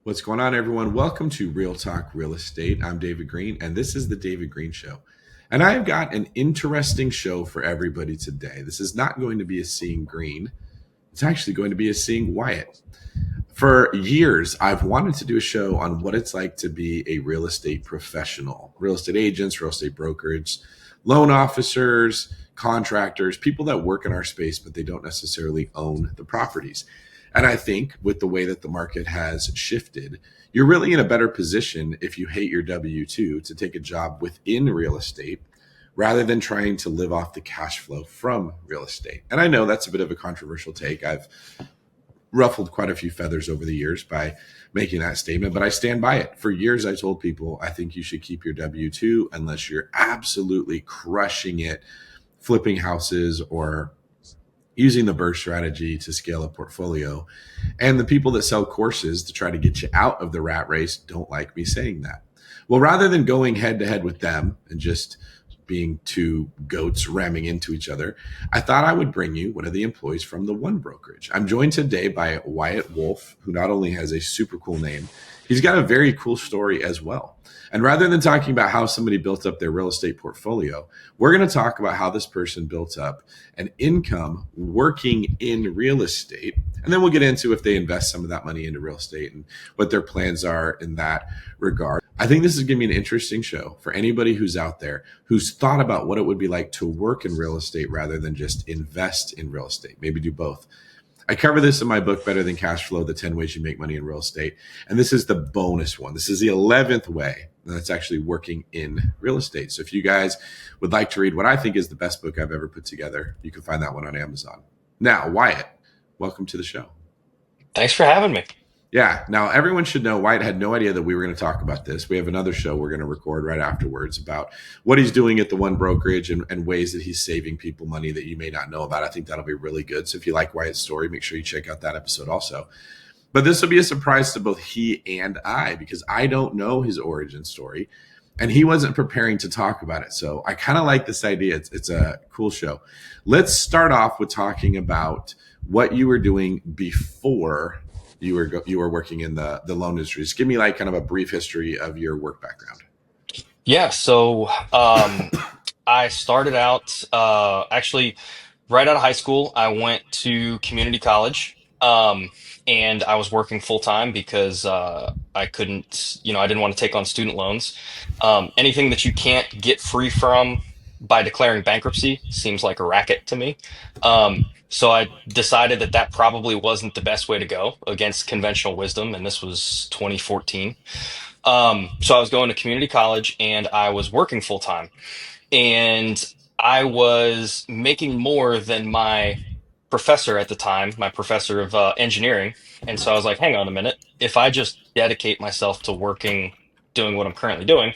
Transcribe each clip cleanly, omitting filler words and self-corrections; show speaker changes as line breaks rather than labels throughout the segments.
What's going on, everyone? Welcome to Real Talk Real Estate. I'm David Greene, and this is the David Greene Show. And I've got an interesting show for everybody today. This is not going to be a Seeing Greene. It's actually going to be a Seeing Wyatt. For years, I've wanted to do a show on what it's like to be a real estate professional, real estate agents, real estate brokers, loan officers, contractors, people that work in our space, but they don't necessarily own the properties. And I think with the way that the market has shifted, you're really in a better position if you hate your W 2 to take a job within real estate rather than trying to live off the cash flow from real estate. And I know that's a bit of a controversial take. I've ruffled quite a few feathers over the years by making that statement, but I stand by it. For years, I told people I think you should keep your W 2 unless you're absolutely crushing it, flipping houses or using the burst strategy to scale a portfolio. And the people that sell courses to try to get you out of the rat race don't like me saying that. Well, rather than going head to head with them and just being two goats ramming into each other, I thought I would bring you one of the employees from the One Brokerage. I'm joined today by Wyatt Wolff, who not only has a super cool name, he's got a very cool story as well. And rather than talking about how somebody built up their real estate portfolio, we're going to talk about how this person built up an income working in real estate. And then we'll get into if they invest some of that money into real estate and what their plans are in that regard. I think this is going to be an interesting show for anybody who's out there who's thought about what it would be like to work in real estate rather than just invest in real estate, maybe do both. I cover this in my book, Better Than Cash Flow, the 10 Ways You Make Money in Real Estate. And this is the bonus one. This is the 11th way that's actually working in real estate. So if you guys would like to read what I think is the best book I've ever put together, you can find that one on Amazon. Now, Wyatt, welcome to the show.
Thanks for having me.
Yeah. Now, everyone should know Wyatt had no idea that we were going to talk about this. We have another show we're going to record right afterwards about what he's doing at the One Brokerage and ways that he's saving people money that you may not know about. I think that'll be really good. So if you like Wyatt's story, make sure you check out that episode also. But this will be a surprise to both he and I because I don't know his origin story and he wasn't preparing to talk about it. So I kind of like this idea. It's a cool show. Let's start off with talking about what you were doing before you were working in the loan industry. Just give me like kind of a brief history of your work background.
Yeah, so I started out actually right out of high school. I went to community college, and I was working full time because I couldn't, I didn't want to take on student loans. Anything that you can't get free from by declaring bankruptcy seems like a racket to me. So I decided that that probably wasn't the best way to go against conventional wisdom, and this was 2014. So I was going to community college and I was working full time, and I was making more than my professor at the time, my professor of engineering. And so I was like, hang on a minute, if I just dedicate myself to working, doing what I'm currently doing,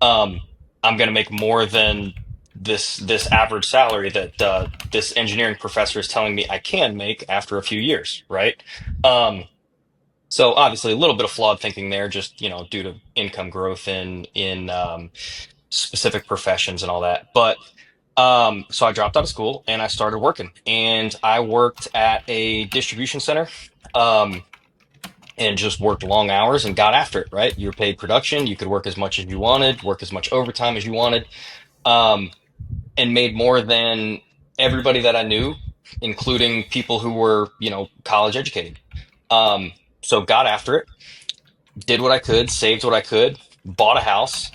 um, I'm going to make more than this average salary that this engineering professor is telling me I can make after a few years, right? Um, so obviously a little bit of flawed thinking there, just due to income growth in specific professions and all that. But so I dropped out of school and I started working, and I worked at a distribution center. Um, and just worked long hours and got after it, right? You were paid production. You could work as much as you wanted, work as much overtime as you wanted, um, and made more than everybody that I knew, including people who were, college educated. Um, so got after it, did what I could, saved what I could, bought a house,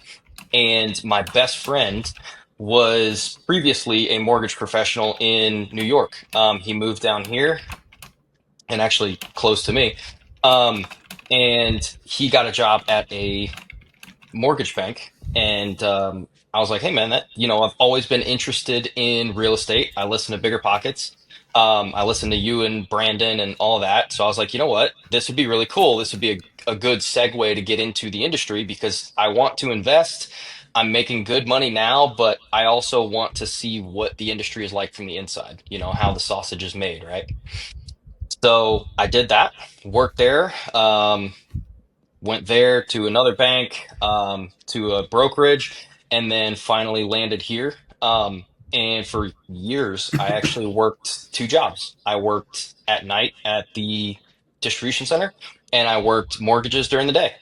and my best friend was previously a mortgage professional in New York. He moved down here and actually close to me. Um, and he got a job at a mortgage bank. And I was like, hey, man, I've always been interested in real estate. I listen to Bigger Pockets. I listen to you and Brandon and all that. So I was like, you know what? This would be really cool. This would be a good segue to get into the industry because I want to invest. I'm making good money now, but I also want to see what the industry is like from the inside, how the sausage is made, right? So I did that, worked there, went there to another bank, to a brokerage, and then finally landed here. And for years, I actually worked two jobs. I worked at night at the distribution center, and I worked mortgages during the day,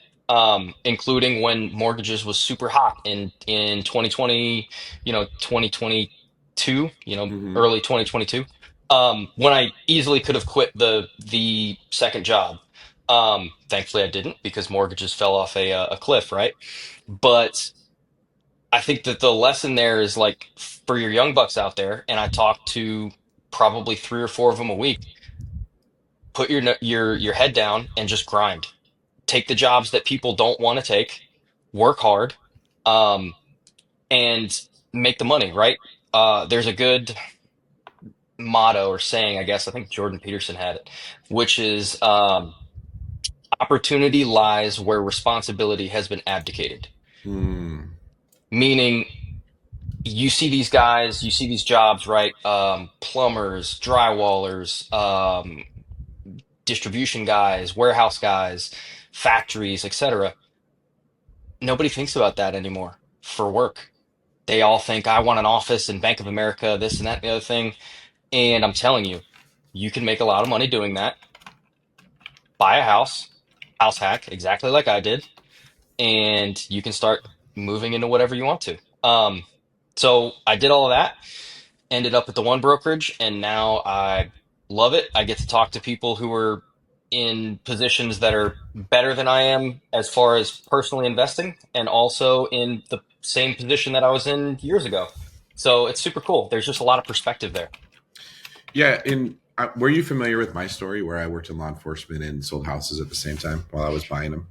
including when mortgages was super hot in 2020, 2022,
Hmm.
early 2022, when I easily could have quit the second job. Thankfully, I didn't because mortgages fell off a cliff, right? But I think that the lesson there is like for your young bucks out there, and I talk to probably three or four of them a week. Put your head down and just grind. Take the jobs that people don't want to take, work hard, um, and make the money, right? There's a good motto or saying, I guess, I think Jordan Peterson had it, which is opportunity lies where responsibility has been abdicated.
Mm.
Meaning, you see these guys, you see these jobs, right? Plumbers, drywallers, distribution guys, warehouse guys, factories, etc. Nobody thinks about that anymore for work. They all think I want an office in Bank of America, this and that and the other thing. And I'm telling you, you can make a lot of money doing that. Buy a house hack, exactly like I did, and you can start moving into whatever you want to. So I did all of that, ended up at the one brokerage, and now I love it. I get to talk to people who are in positions that are better than I am as far as personally investing, and also in the same position that I was in years ago. So it's super cool. There's just a lot of perspective there.
Yeah. Were you familiar with my story where I worked in law enforcement and sold houses at the same time while I was buying them?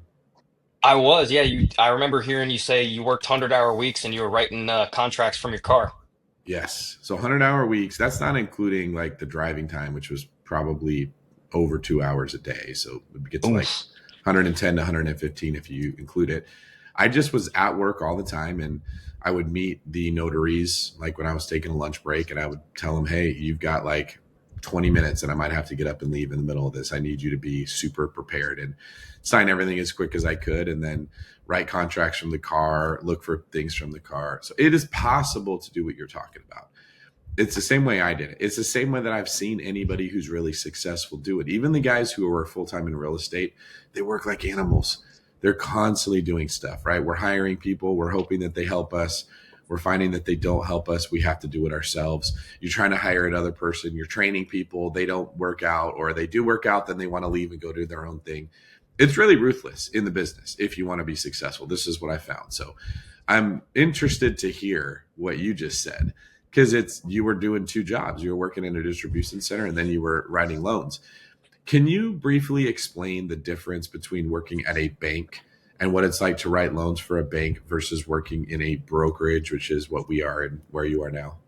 I was, yeah. I remember hearing you say you worked 100-hour weeks and you were writing contracts from your car.
Yes. So 100-hour weeks, that's not including like the driving time, which was probably over 2 hours a day. So it gets like
Oof.
110 to 115 if you include it. I just was at work all the time, and I would meet the notaries like when I was taking a lunch break, and I would tell them, hey, you've got like 20 minutes and I might have to get up and leave in the middle of this. I need you to be super prepared and sign everything as quick as I could, and then write contracts from the car, look for things from the car. So it is possible to do what you're talking about. It's the same way I did it. It's the same way that I've seen anybody who's really successful do it. Even the guys who are full time in real estate, they work like animals. They're constantly doing stuff, right? We're hiring people. We're hoping that they help us. We're finding that they don't help us. We have to do it ourselves. You're trying to hire another person. You're training people. They don't work out, or they do work out, then they want to leave and go do their own thing. It's really ruthless in the business if you want to be successful. This is what I found. So I'm interested to hear what you just said, because it's you were doing two jobs. You were working in a distribution center and then you were writing loans. Can you briefly explain the difference between working at a bank and what it's like to write loans for a bank versus working in a brokerage, which is what we are and where you are now?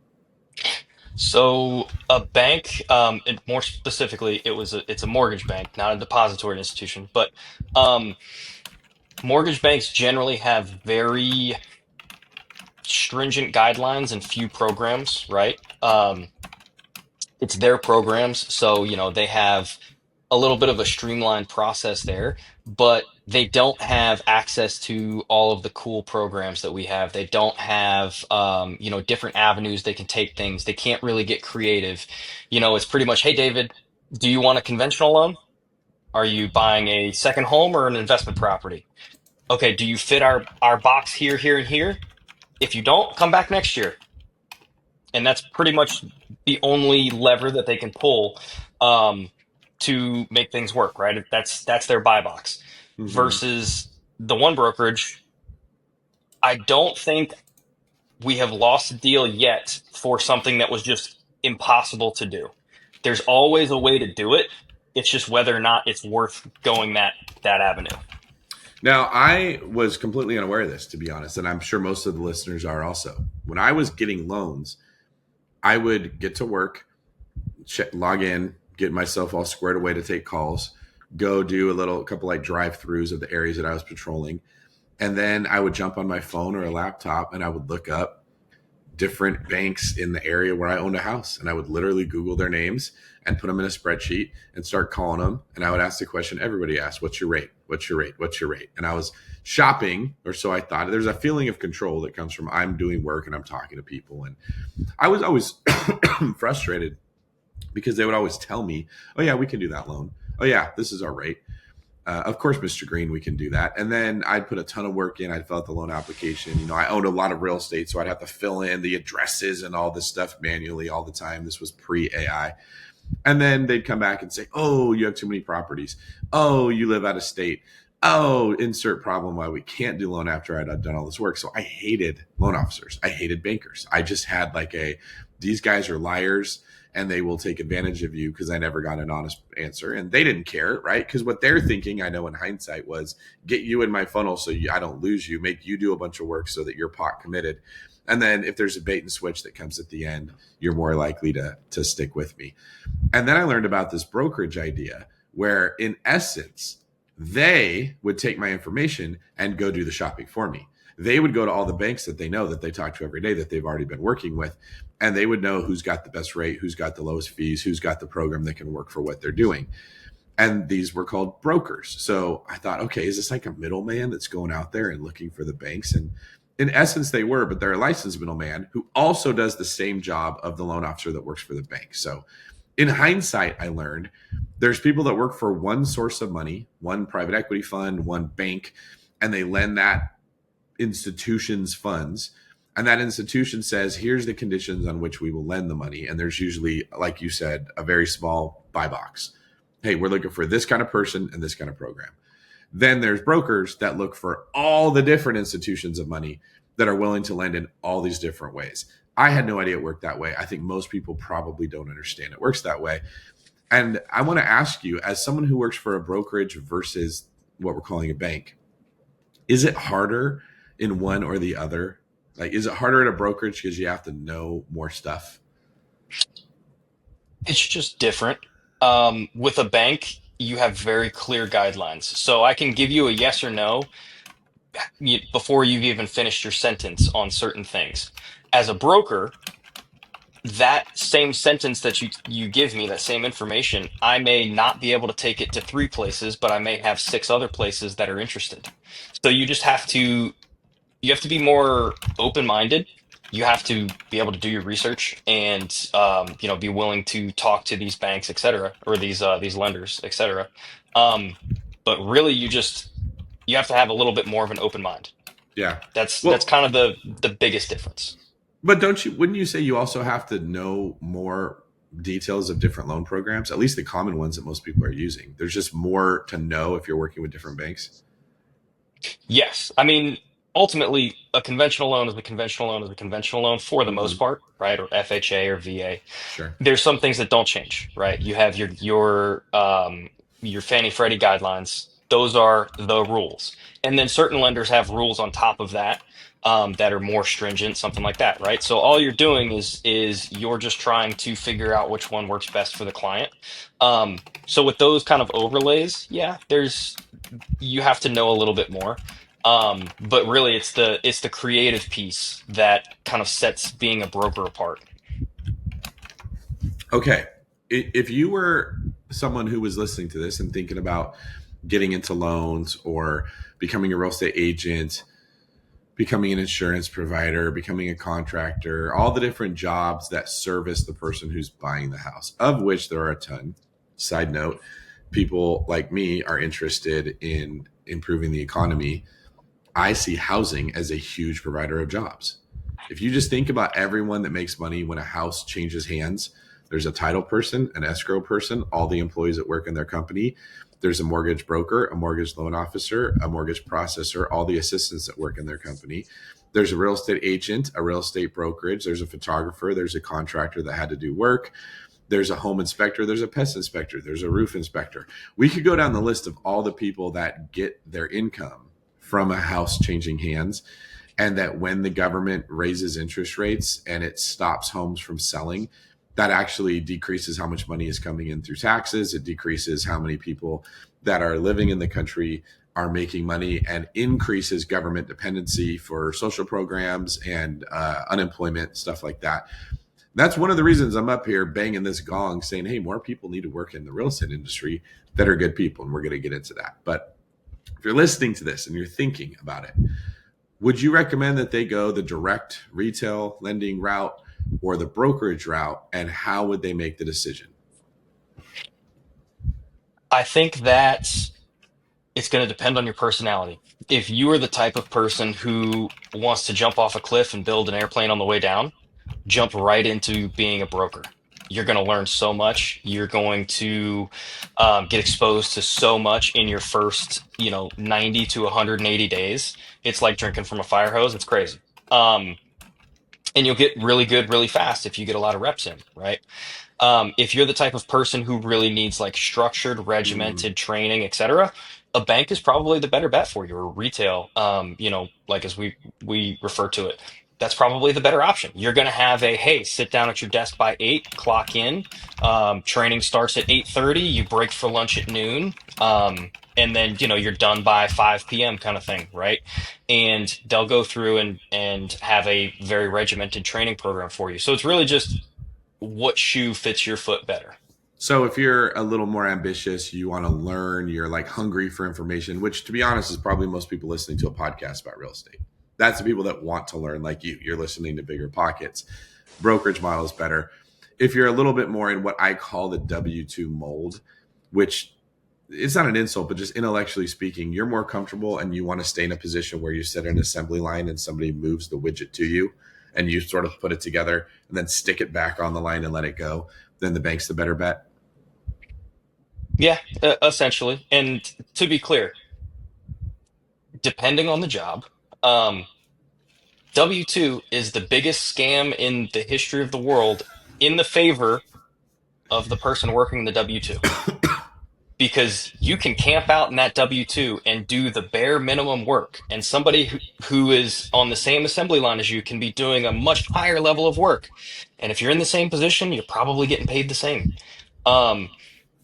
So a bank, and more specifically, it's a mortgage bank, not a depository institution, but um, mortgage banks generally have very stringent guidelines and few programs, right? It's their programs, so they have a little bit of a streamlined process there, but they don't have access to all of the cool programs that we have. They don't have, different avenues they can take things. They can't really get creative. It's pretty much, hey, David, do you want a conventional loan? Are you buying a second home or an investment property? Okay, do you fit our box here, here, and here? If you don't, come back next year. And that's pretty much the only lever that they can pull um, to make things work, right? That's their buy box.
Mm-hmm.
Versus the one brokerage, I don't think we have lost a deal yet for something that was just impossible to do. There's always a way to do it. It's just whether or not it's worth going that avenue.
Now, I was completely unaware of this, to be honest, and I'm sure most of the listeners are also. When I was getting loans, I would get to work, log in, get myself all squared away to take calls, go do a couple like drive throughs of the areas that I was patrolling. And then I would jump on my phone or a laptop and I would look up different banks in the area where I owned a house. And I would literally Google their names and put them in a spreadsheet and start calling them. And I would ask the question everybody asks, what's your rate? What's your rate? What's your rate? And I was shopping, or so I thought. There's a feeling of control that comes from I'm doing work and I'm talking to people. And I was always frustrated because they would always tell me, oh, yeah, we can do that loan. oh yeah, this is our rate. Of course, Mr. Greene, we can do that. And then I'd put a ton of work in. I'd fill out the loan application. I owned a lot of real estate, so I'd have to fill in the addresses and all this stuff manually all the time. This was pre-AI. And then they'd come back and say, oh, you have too many properties. Oh, you live out of state. Oh, insert problem why we can't do loan after I'd done all this work. So I hated loan officers. I hated bankers. I just had these guys are liars and they will take advantage of you because I never got an honest answer. And they didn't care, right? Because what they're thinking, I know in hindsight, was get you in my funnel so I don't lose you, make you do a bunch of work so that you're pot committed. And then if there's a bait and switch that comes at the end, you're more likely to stick with me. And then I learned about this brokerage idea where, in essence, they would take my information and go do the shopping for me. They would go to all the banks that they know that they talk to every day that they've already been working with, and they would know who's got the best rate, who's got the lowest fees, who's got the program that can work for what they're doing. And these were called brokers. So I thought, okay, is this like a middleman that's going out there and looking for the banks? And in essence, they were, but they're a licensed middleman who also does the same job of the loan officer that works for the bank. So in hindsight, I learned there's people that work for one source of money, one private equity fund, one bank, and they lend that institution's funds. And that institution says, here's the conditions on which we will lend the money. And there's usually, like you said, a very small buy box. Hey, we're looking for this kind of person and this kind of program. Then there's brokers that look for all the different institutions of money that are willing to lend in all these different ways. I had no idea it worked that way. I think most people probably don't understand it works that way. And I want to ask you, as someone who works for a brokerage versus what we're calling a bank, is it harder in one or the other? Like, is it harder at a brokerage because you have to know more stuff?
It's just different. With a bank, you have very clear guidelines. So I can give you a yes or no before you've even finished your sentence on certain things. As a broker, that same sentence that you give me, that same information, I may not be able to take it to three places, but I may have six other places that are interested. So you have to be more open-minded. You have to be able to do your research and be willing to talk to these banks, et cetera, or these lenders, et cetera. Um, but really, you have to have a little bit more of an open mind.
Yeah.
That's
Well,
kind of the biggest difference.
but wouldn't you say you also have to know more details of different loan programs, at least the common ones that most people are using? There's just more to know if you're working with different banks.
Yes. I mean, ultimately, a conventional loan is a conventional loan is a conventional loan for the most
Mm-hmm.
part, right? Or FHA or VA.
Sure.
There's some things that don't change, right? You have your Fannie Freddie guidelines. Those are the rules. And then certain lenders have rules on top of that that are more stringent, something like that, right? So all you're doing is you're just trying to figure out which one works best for the client. So with those kind of overlays, yeah, you have to know a little bit more. But really, it's the creative piece that kind of sets being a broker apart.
Okay. If you were someone who was listening to this and thinking about getting into loans or becoming a real estate agent, becoming an insurance provider, becoming a contractor, all the different jobs that service the person who's buying the house, of which there are a ton. Side note, people like me are interested in improving the economy. I see housing as a huge provider of jobs. If you just think about everyone that makes money when a house changes hands, there's a title person, an escrow person, all the employees that work in their company. There's a mortgage broker, a mortgage loan officer, a mortgage processor, all the assistants that work in their company. There's a real estate agent, a real estate brokerage. There's a photographer. There's a contractor that had to do work. There's a home inspector. There's a pest inspector. There's a roof inspector. We could go down the list of all the people that get their income from a house changing hands, and that when the government raises interest rates and it stops homes from selling, that actually decreases how much money is coming in through taxes. It decreases how many people that are living in the country are making money, and increases government dependency for social programs and unemployment, stuff like that. That's one of the reasons I'm up here banging this gong saying, hey, more people need to work in the real estate industry that are good people. And we're going to get into that. But if you're listening to this and you're thinking about it, would you recommend that they go the direct retail lending route or the brokerage route? And how would they make the decision?
I think that it's going to depend on your personality. If you are the type of person who wants to jump off a cliff and build an airplane on the way down, jump right into being a broker. You're going to learn so much. You're going to get exposed to so much in your first, 90 to 180 days. It's like drinking from a fire hose. It's crazy. And you'll get really good really fast if you get a lot of reps in, right? If you're the type of person who really needs like structured,
Mm.
regimented training, etc., a bank is probably the better bet for you, or retail, like as we refer to it. That's probably the better option. You're going to have a, hey, sit down at your desk by 8, clock in. Training starts at 8:30. You break for lunch at noon. And then, you're done by 5 p.m. kind of thing, right? And they'll go through and have a very regimented training program for you. So it's really just what shoe fits your foot better.
So if you're a little more ambitious, you want to learn, you're like hungry for information, which to be honest is probably most people listening to a podcast about real estate. That's the people that want to learn, like you. You're listening to Bigger Pockets. Brokerage model is better. If you're a little bit more in what I call the W-2 mold, which it's not an insult, but just intellectually speaking, you're more comfortable and you want to stay in a position where you sit in an assembly line and somebody moves the widget to you and you sort of put it together and then stick it back on the line and let it go, then the bank's the better bet.
Yeah, essentially. And to be clear, depending on the job, um, W-2 is the biggest scam in the history of the world in the favor of the person working the W-2. Because you can camp out in that W-2 and do the bare minimum work. And somebody who is on the same assembly line as you can be doing a much higher level of work. And if you're in the same position, you're probably getting paid the same. Um,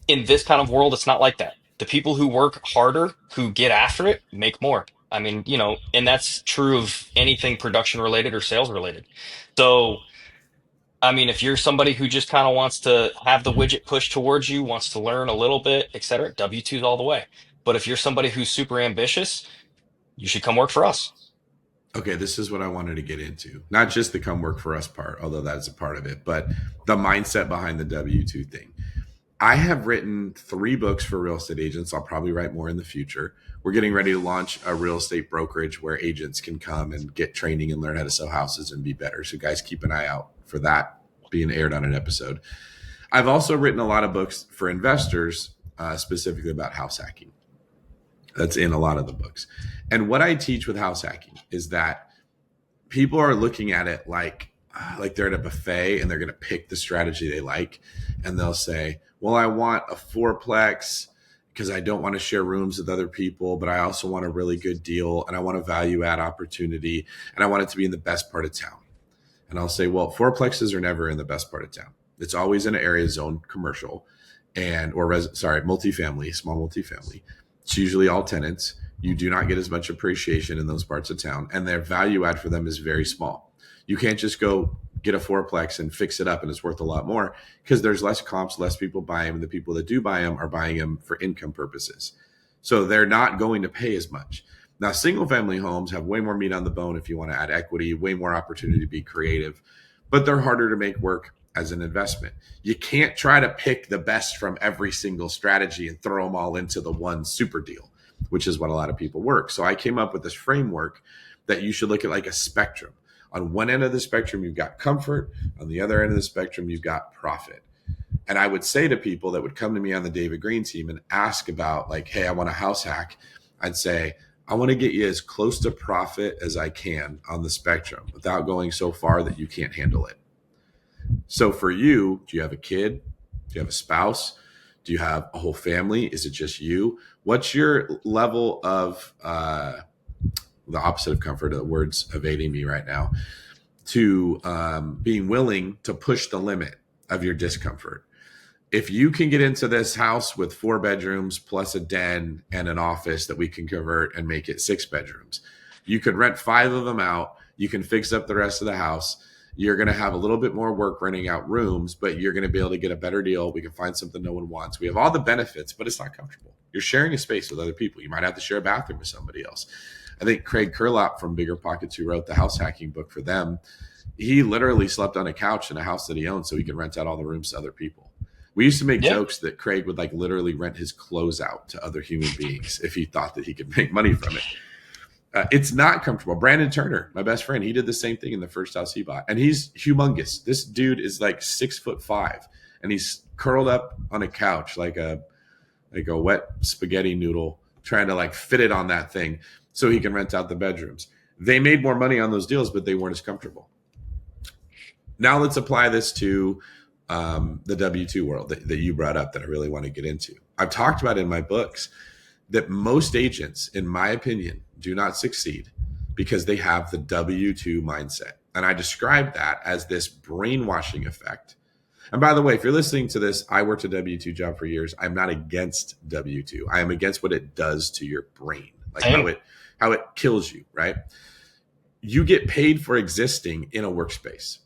in this kind of world, it's not like that. The people who work harder, who get after it, make more. I mean, and that's true of anything production related or sales related. So, I mean, if you're somebody who just kind of wants to have the widget pushed towards you, wants to learn a little bit, et cetera, W-2's all the way. But if you're somebody who's super ambitious, you should come work for us.
Okay, this is what I wanted to get into. Not just the come work for us part, although that's a part of it, but the mindset behind the W-2 thing. I have written 3 books for real estate agents. I'll probably write more in the future. We're getting ready to launch a real estate brokerage where agents can come and get training and learn how to sell houses and be better. So, guys, keep an eye out for that being aired on an episode. I've also written a lot of books for investors, specifically about house hacking. That's in a lot of the books. And what I teach with house hacking is that people are looking at it like they're at a buffet and they're going to pick the strategy they like, and they'll say, well, I want a fourplex because I don't want to share rooms with other people, but I also want a really good deal and I want a value add opportunity and I want it to be in the best part of town. And I'll say, well, fourplexes are never in the best part of town. It's always in an area zone commercial multifamily, small multifamily. It's usually all tenants. You do not get as much appreciation in those parts of town, and their value add for them is very small. You can't just go get a fourplex and fix it up and it's worth a lot more because there's less comps, less people buy them, and the people that do buy them are buying them for income purposes. So they're not going to pay as much. Now, single family homes have way more meat on the bone if you want to add equity, way more opportunity to be creative, but they're harder to make work as an investment. You can't try to pick the best from every single strategy and throw them all into the one super deal, which is what a lot of people work. So I came up with this framework that you should look at like a spectrum. On one end of the spectrum, you've got comfort. On the other end of the spectrum, you've got profit. And I would say to people that would come to me on the David Greene team and ask about like, hey, I want a house hack. I'd say, I want to get you as close to profit as I can on the spectrum without going so far that you can't handle it. So for you, do you have a kid? Do you have a spouse? Do you have a whole family? Is it just you? What's your level of the opposite of comfort? The words evading me right now. To being willing to push the limit of your discomfort. If you can get into this house with 4 bedrooms plus a den and an office that we can convert and make it 6 bedrooms, you could rent 5 of them out. You can fix up the rest of the house. You're going to have a little bit more work renting out rooms, but you're going to be able to get a better deal. We can find something no one wants. We have all the benefits, but it's not comfortable. You're sharing a space with other people. You might have to share a bathroom with somebody else. I think Craig Curlop from Bigger Pockets, who wrote the house hacking book for them, he literally slept on a couch in a house that he owned so he could rent out all the rooms to other people. We used to make
Yeah.
jokes that Craig would like literally rent his clothes out to other human beings if he thought that he could make money from it. It's not comfortable. Brandon Turner, my best friend, he did the same thing in the first house he bought, and he's humongous. This dude is like 6'5", and he's curled up on a couch like a wet spaghetti noodle, trying to like fit it on that thing so he can rent out the bedrooms. They made more money on those deals, but they weren't as comfortable. Now let's apply this to the W-2 world that you brought up that I really want to get into. I've talked about in my books that most agents, in my opinion, do not succeed because they have the W-2 mindset. And I describe that as this brainwashing effect. And by the way, if you're listening to this, I worked a W-2 job for years. I'm not against W-2. I am against what it does to your brain, like how it kills you, right? You get paid for existing in a workspace.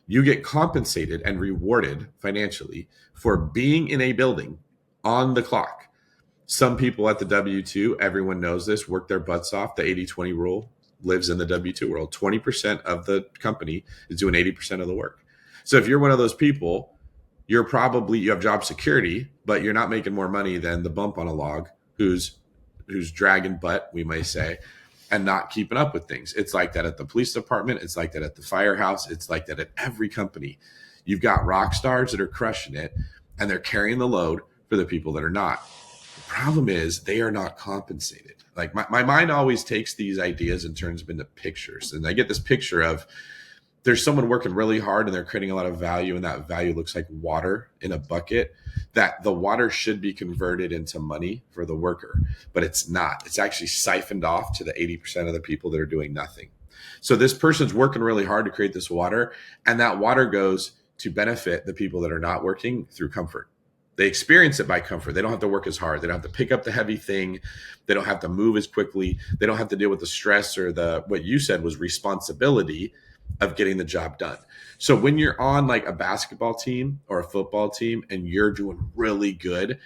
You get compensated and rewarded financially for being in a building on the clock. Some people at the W-2, everyone knows this, work their butts off. The 80-20 rule lives in the W-2 world. 20% of the company is doing 80% of the work. So if you're one of those people, you have job security, but you're not making more money than the bump on a log who's dragging butt, we may say, and not keeping up with things. It's like that at the police department. It's like that at the firehouse. It's like that at every company. You've got rock stars that are crushing it, and they're carrying the load for the people that are not. Problem is they are not compensated. Like my mind always takes these ideas and turns them into pictures. And I get this picture of there's someone working really hard and they're creating a lot of value, and that value looks like water in a bucket, that the water should be converted into money for the worker, but it's not. It's actually siphoned off to the 80% of the people that are doing nothing. So this person's working really hard to create this water, and that water goes to benefit the people that are not working through comfort. They experience it by comfort. They don't have to work as hard. They don't have to pick up the heavy thing. They don't have to move as quickly. They don't have to deal with the stress or what you said was responsibility of getting the job done. So when you're on like a basketball team or a football team and you're doing really good,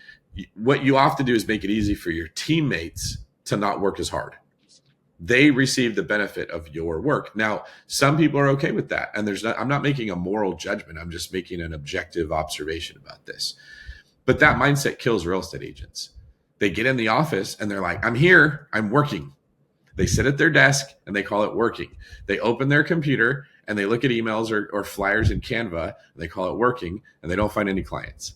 what you often do is make it easy for your teammates to not work as hard. They receive the benefit of your work. Now, some people are okay with that. And I'm not making a moral judgment. I'm just making an objective observation about this. But that mindset kills real estate agents. They get in the office and they're like, I'm here, I'm working. They sit at their desk and they call it working. They open their computer and they look at emails or flyers in Canva and they call it working, and they don't find any clients.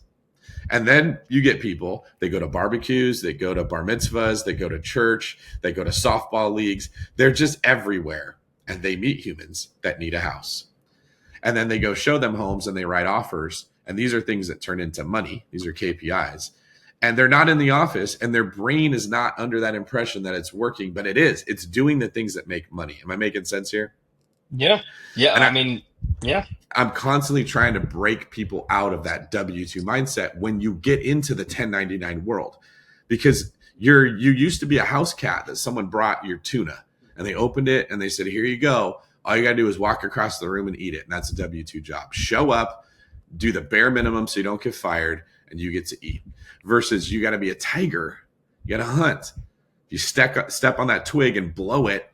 And then you get people, they go to barbecues, they go to bar mitzvahs, they go to church, they go to softball leagues. They're just everywhere, and they meet humans that need a house. And then they go show them homes and they write offers. And these are things that turn into money. These are KPIs. And they're not in the office, and their brain is not under that impression that it's working, but it is. It's doing the things that make money. Am I making sense here?
Yeah. Yeah.
And
Yeah.
I'm constantly trying to break people out of that W-2 mindset when you get into the 1099 world, because you used to be a house cat that someone brought your tuna and they opened it and they said, here you go. All you got to do is walk across the room and eat it. And that's a W-2 job. Show up, do the bare minimum so you don't get fired, and you get to eat. Versus you got to be a tiger. You got to hunt. If you step on that twig and blow it,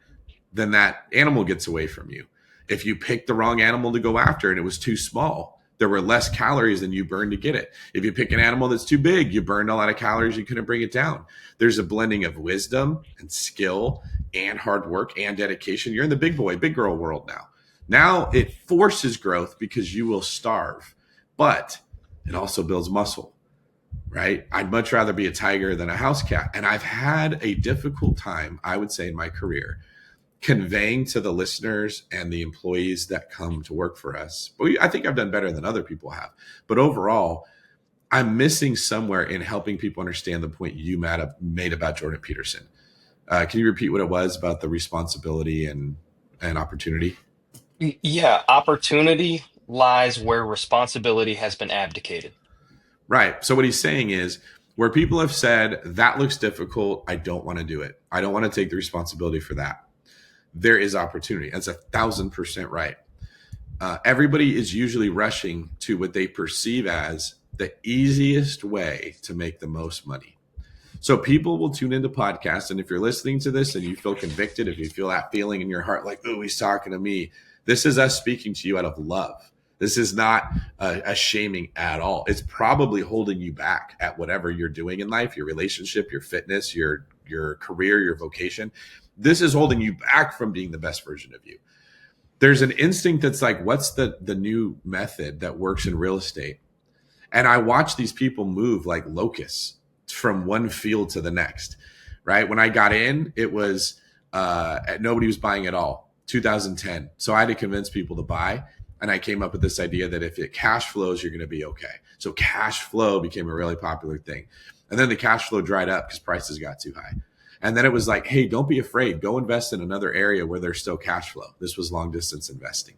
then that animal gets away from you. If you pick the wrong animal to go after and it was too small, there were less calories than you burned to get it. If you pick an animal that's too big, you burned a lot of calories, you couldn't bring it down. There's a blending of wisdom and skill and hard work and dedication. You're in the big boy, big girl world now. Now it forces growth because you will starve, but it also builds muscle, right? I'd much rather be a tiger than a house cat. And I've had a difficult time, I would say, in my career conveying to the listeners and the employees that come to work for us. But I think I've done better than other people have. But overall, I'm missing somewhere in helping people understand the point you made about Jordan Peterson. Can you repeat what it was about the responsibility and opportunity?
Yeah. Opportunity lies where responsibility has been abdicated.
Right. So what he's saying is, where people have said, that looks difficult, I don't want to do it. I don't want to take the responsibility for that. There is opportunity. That's 1,000% right. Everybody is usually rushing to what they perceive as the easiest way to make the most money. So people will tune into podcasts, and if you're listening to this and you feel convicted, if you feel that feeling in your heart, like, oh, he's talking to me, this is us speaking to you out of love. This is not a shaming at all. It's probably holding you back at whatever you're doing in life, your relationship, your fitness, your career, your vocation. This is holding you back from being the best version of you. There's an instinct that's like, what's the new method that works in real estate? And I watch these people move like locusts from one field to the next, right? When I got in, it was nobody was buying at all, 2010. So I had to convince people to buy. And I came up with this idea that if it cash flows, you're going to be okay. So cash flow became a really popular thing. And then the cash flow dried up because prices got too high. And then it was like, hey, don't be afraid. Go invest in another area where there's still cash flow. This was long distance investing.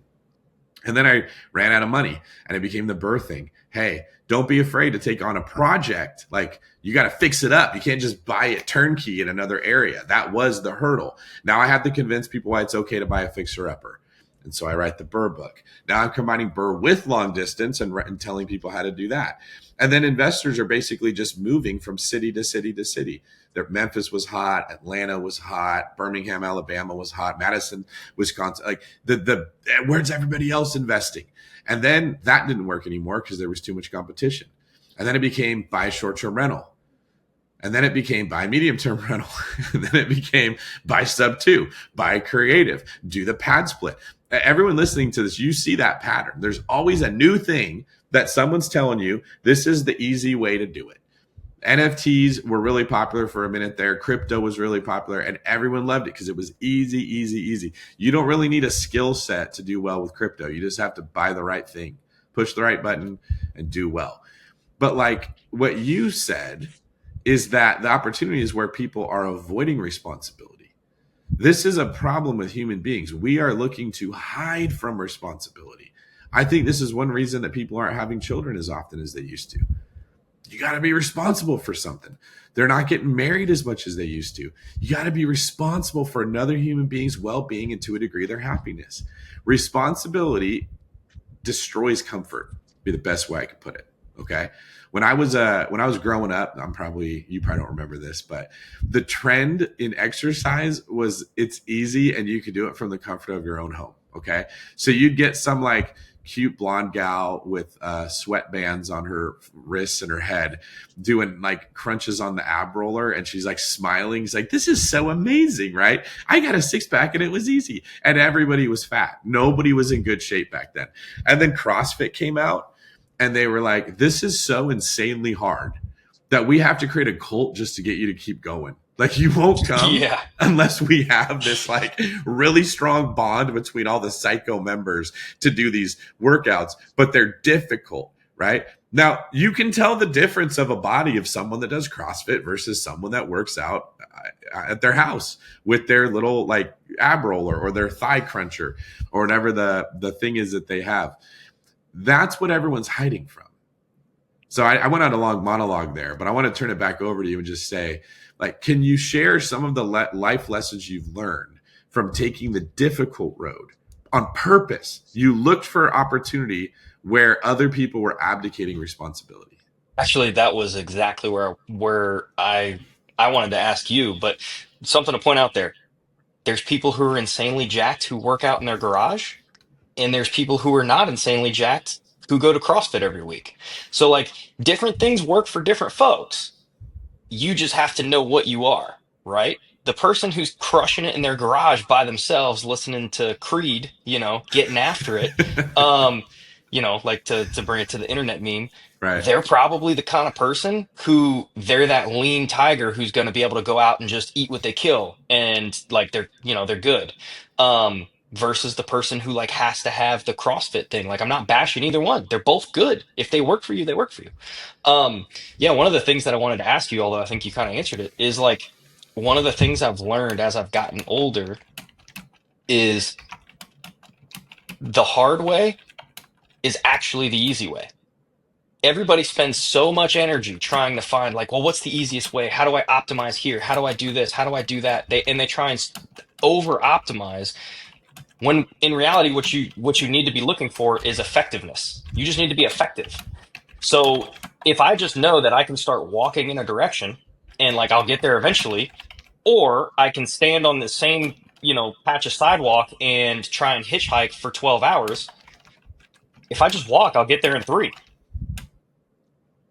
And then I ran out of money and it became the birthing. Hey, don't be afraid to take on a project. Like, you got to fix it up. You can't just buy it turnkey in another area. That was the hurdle. Now I have to convince people why it's okay to buy a fixer upper. And so I write the Burr book. Now I'm combining Burr with long distance and telling people how to do that. And then investors are basically just moving from city to city to city. Memphis was hot, Atlanta was hot, Birmingham, Alabama was hot, Madison, Wisconsin. Like where's everybody else investing? And then that didn't work anymore because there was too much competition. And then it became buy short-term rental. And then it became buy medium-term rental. And then it became buy sub 2, buy creative, do the pad split. Everyone listening to this, you see that pattern. There's always a new thing that someone's telling you, this is the easy way to do it. NFTs were really popular for a minute there. Crypto was really popular and everyone loved it because it was easy, easy, easy. You don't really need a skill set to do well with crypto. You just have to buy the right thing, push the right button, and do well. But like what you said is that the opportunity is where people are avoiding responsibility. This is a problem with human beings. We are looking to hide from responsibility. I think this is one reason that people aren't having children as often as they used to. You got to be responsible for something. They're not getting married as much as they used to. You got to be responsible for another human being's well-being and to a degree their happiness. Responsibility destroys comfort, be the best way I could put it. Okay. When I was growing up, you probably don't remember this, but the trend in exercise was it's easy and you could do it from the comfort of your own home. Okay. So you'd get some like cute blonde gal with sweatbands on her wrists and her head doing like crunches on the ab roller. And she's like smiling. She's like, this is so amazing, right? I got a 6-pack and it was easy. And everybody was fat. Nobody was in good shape back then. And then CrossFit came out and they were like, this is so insanely hard that we have to create a cult just to get you to keep going. Like, you won't come unless we have this like really strong bond between all the psycho members to do these workouts, but they're difficult, right? Now, you can tell the difference of a body of someone that does CrossFit versus someone that works out at their house with their little like ab roller or their thigh cruncher or whatever the thing is that they have. That's what everyone's hiding from. So I went on a long monologue there, but I want to turn it back over to you and just say, like, can you share some of the life lessons you've learned from taking the difficult road on purpose? You looked for opportunity where other people were abdicating responsibility.
Actually, that was exactly where I wanted to ask you, but something to point out there. There's people who are insanely jacked who work out in their garage, and there's people who are not insanely jacked who go to CrossFit every week. So like different things work for different folks. You just have to know what you are, right? The person who's crushing it in their garage by themselves, listening to Creed, getting after it, like to bring it to the internet meme,
Right.
they're probably the kind of person who they're that lean tiger who's going to be able to go out and just eat what they kill. And like, they're good. Versus the person who like has to have the CrossFit thing. Like, I'm not bashing either one. They're both good. If they work for you, they work for you. Yeah, one of the things that I wanted to ask you, although I think you kind of answered it, is like one of the things I've learned as I've gotten older is the hard way is actually the easy way. Everybody spends so much energy trying to find like, well, what's the easiest way? How do I optimize here? How do I do this? How do I do that? They try and over optimize. When in reality, what you need to be looking for is effectiveness. You just need to be effective. So if I just know that I can start walking in a direction and like I'll get there eventually, or I can stand on the same, patch of sidewalk and try and hitchhike for 12 hours. if I just walk, I'll get there in 3.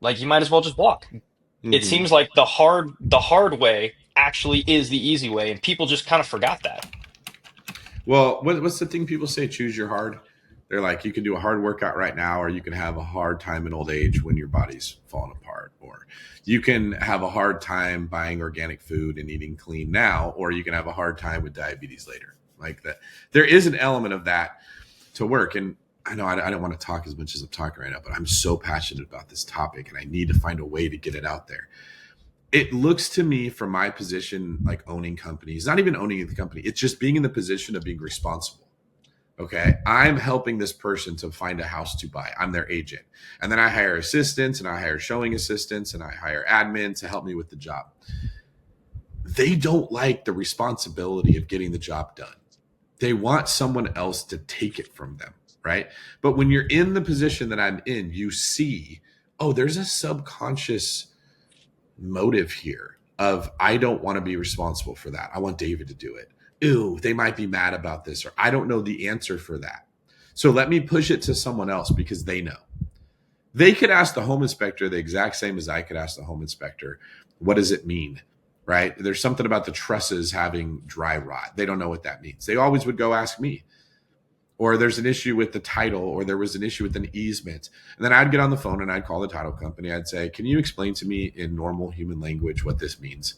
Like you might as well just walk. It
Hmm.
seems like the hard way actually is the easy way, and people just kind of forgot that.
Well, what's the thing people say? Choose your hard. They're like, you can do a hard workout right now, or you can have a hard time in old age when your body's falling apart, or you can have a hard time buying organic food and eating clean now, or you can have a hard time with diabetes later. Like that, there is an element of that to work. And I know I don't want to talk as much as I'm talking right now, but I'm so passionate about this topic, and I need to find a way to get it out there. It looks to me from my position like owning companies, not even owning the company, it's just being in the position of being responsible. Okay, I'm helping this person to find a house to buy. I'm their agent, and then I hire assistants, and I hire showing assistants, and I hire admin to help me with the job. They don't like the responsibility of getting the job done. They want someone else to take it from them, right? But when you're in the position that I'm in, you see, oh, there's a subconscious motive here of I don't want to be responsible for that. I want David to do it. Ooh, they might be mad about this, or I don't know the answer for that. So let me push it to someone else because they know. They could ask the home inspector the exact same as I could ask the home inspector, what does it mean? Right? There's something about the trusses having dry rot. They don't know what that means. They always would go ask me. Or there's an issue with the title, or there was an issue with an easement. And then I'd get on the phone and I'd call the title company. I'd say, can you explain to me in normal human language what this means?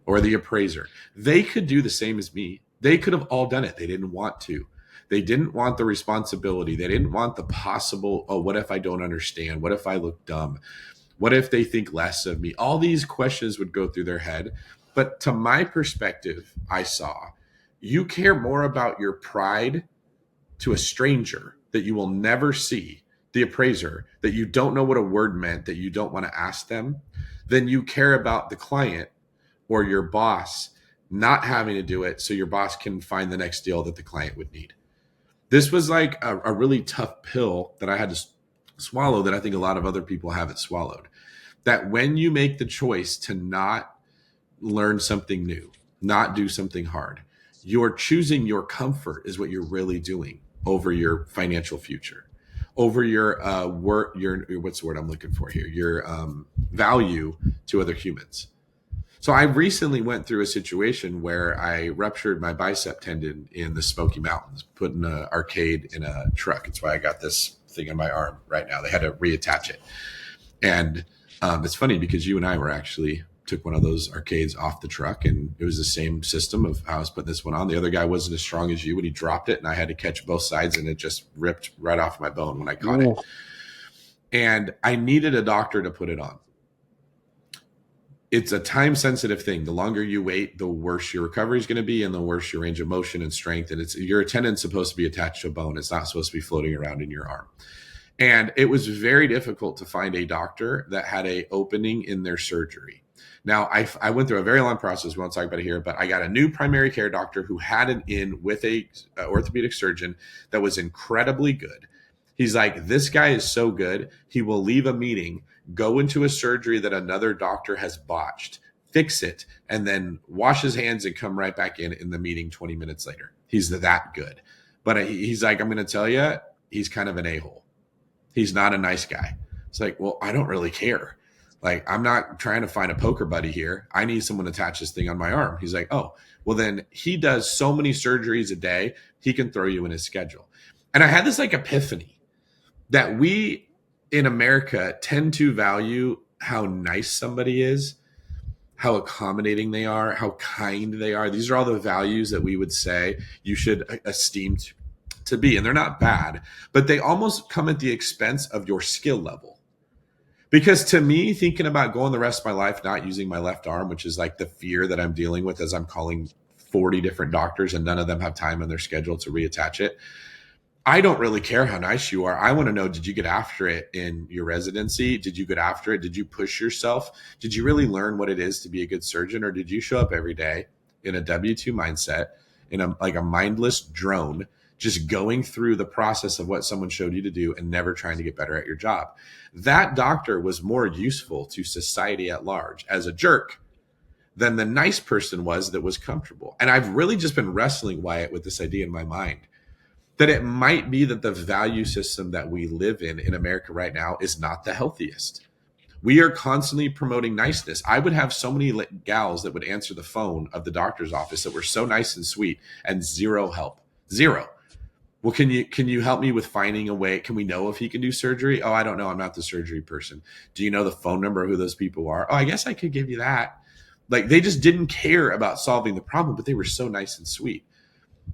Or the appraiser. They could do the same as me. They could have all done it. They didn't want to. They didn't want the responsibility. They didn't want the possible, oh, what if I don't understand? What if I look dumb? What if they think less of me? All these questions would go through their head. But to my perspective, I saw you care more about your pride to a stranger that you will never see, the appraiser, that you don't know what a word meant, that you don't want to ask them, then you care about the client or your boss not having to do it so your boss can find the next deal that the client would need. This was like a really tough pill that I had to swallow that I think a lot of other people haven't swallowed. That when you make the choice to not learn something new, not do something hard, you're choosing your comfort is what you're really doing over your financial future, over your work, your what's the word I'm looking for here, your value to other humans. So I recently went through a situation where I ruptured my bicep tendon in the Smoky Mountains, putting an arcade in a truck. It's why I got this thing in my arm right now. They had to reattach it. And it's funny because you and I were actually took one of those arcades off the truck, and it was the same system of how I was putting this one on. The other guy wasn't as strong as you, and he dropped it, and I had to catch both sides, and it just ripped right off my bone when I caught it. And I needed a doctor to put it on. It's a time sensitive thing. The longer you wait, the worse your recovery is going to be, and the worse your range of motion and strength. And it's your tendon's supposed to be attached to a bone. It's not supposed to be floating around in your arm. And it was very difficult to find a doctor that had a opening in their surgery. Now, I went through a very long process. We won't talk about it here, but I got a new primary care doctor who had an in with a orthopedic surgeon that was incredibly good. He's like, this guy is so good. He will leave a meeting, go into a surgery that another doctor has botched, fix it, and then wash his hands and come right back in the meeting 20 minutes later. He's that good. But he's like, I'm going to tell you, he's kind of an a-hole. He's not a nice guy. It's like, well, I don't really care. Like, I'm not trying to find a poker buddy here. I need someone to attach this thing on my arm. He's like, oh, well, then he does so many surgeries a day, he can throw you in his schedule. And I had this like epiphany that we in America tend to value how nice somebody is, how accommodating they are, how kind they are. These are all the values that we would say you should esteem to be. And they're not bad, but they almost come at the expense of your skill level. Because to me, thinking about going the rest of my life not using my left arm, which is like the fear that I'm dealing with as I'm calling 40 different doctors and none of them have time on their schedule to reattach it. I don't really care how nice you are. I want to know, did you get after it in your residency? Did you get after it? Did you push yourself? Did you really learn what it is to be a good surgeon? Or did you show up every day in a W-2 mindset, in a mindless drone, just going through the process of what someone showed you to do and never trying to get better at your job? That doctor was more useful to society at large as a jerk than the nice person was that was comfortable. And I've really just been wrestling, Wyatt, with this idea in my mind. that it might be that the value system that we live in America right now is not the healthiest. We are constantly promoting niceness. I would have so many gals that would answer the phone of the doctor's office that were so nice and sweet and zero help. Zero. Well, can you help me with finding a way? Can we know if he can do surgery? Oh, I don't know. I'm not the surgery person. Do you know the phone number of who those people are? Oh, I guess I could give you that. Like, they just didn't care about solving the problem, but they were so nice and sweet.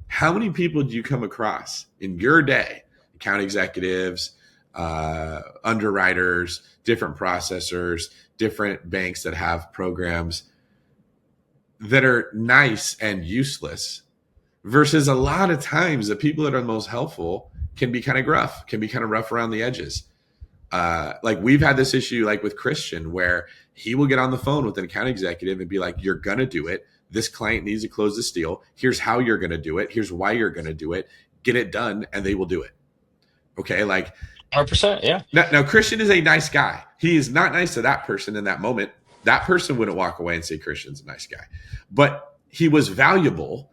How many people do you come across in your day? Account executives, underwriters, different processors, different banks that have programs that are nice and useless, versus a lot of times the people that are the most helpful can be kind of gruff, can be kind of rough around the edges. Like, we've had this issue like with Christian, where he will get on the phone with an account executive and be like, you're going to do it. This client needs to close this deal. Here's how you're going to do it. Here's why you're going to do it. Get it done, and they will do it. Okay. Like,
100%. Yeah.
Now Christian is a nice guy. He is not nice to that person in that moment. That person wouldn't walk away and say Christian's a nice guy, but he was valuable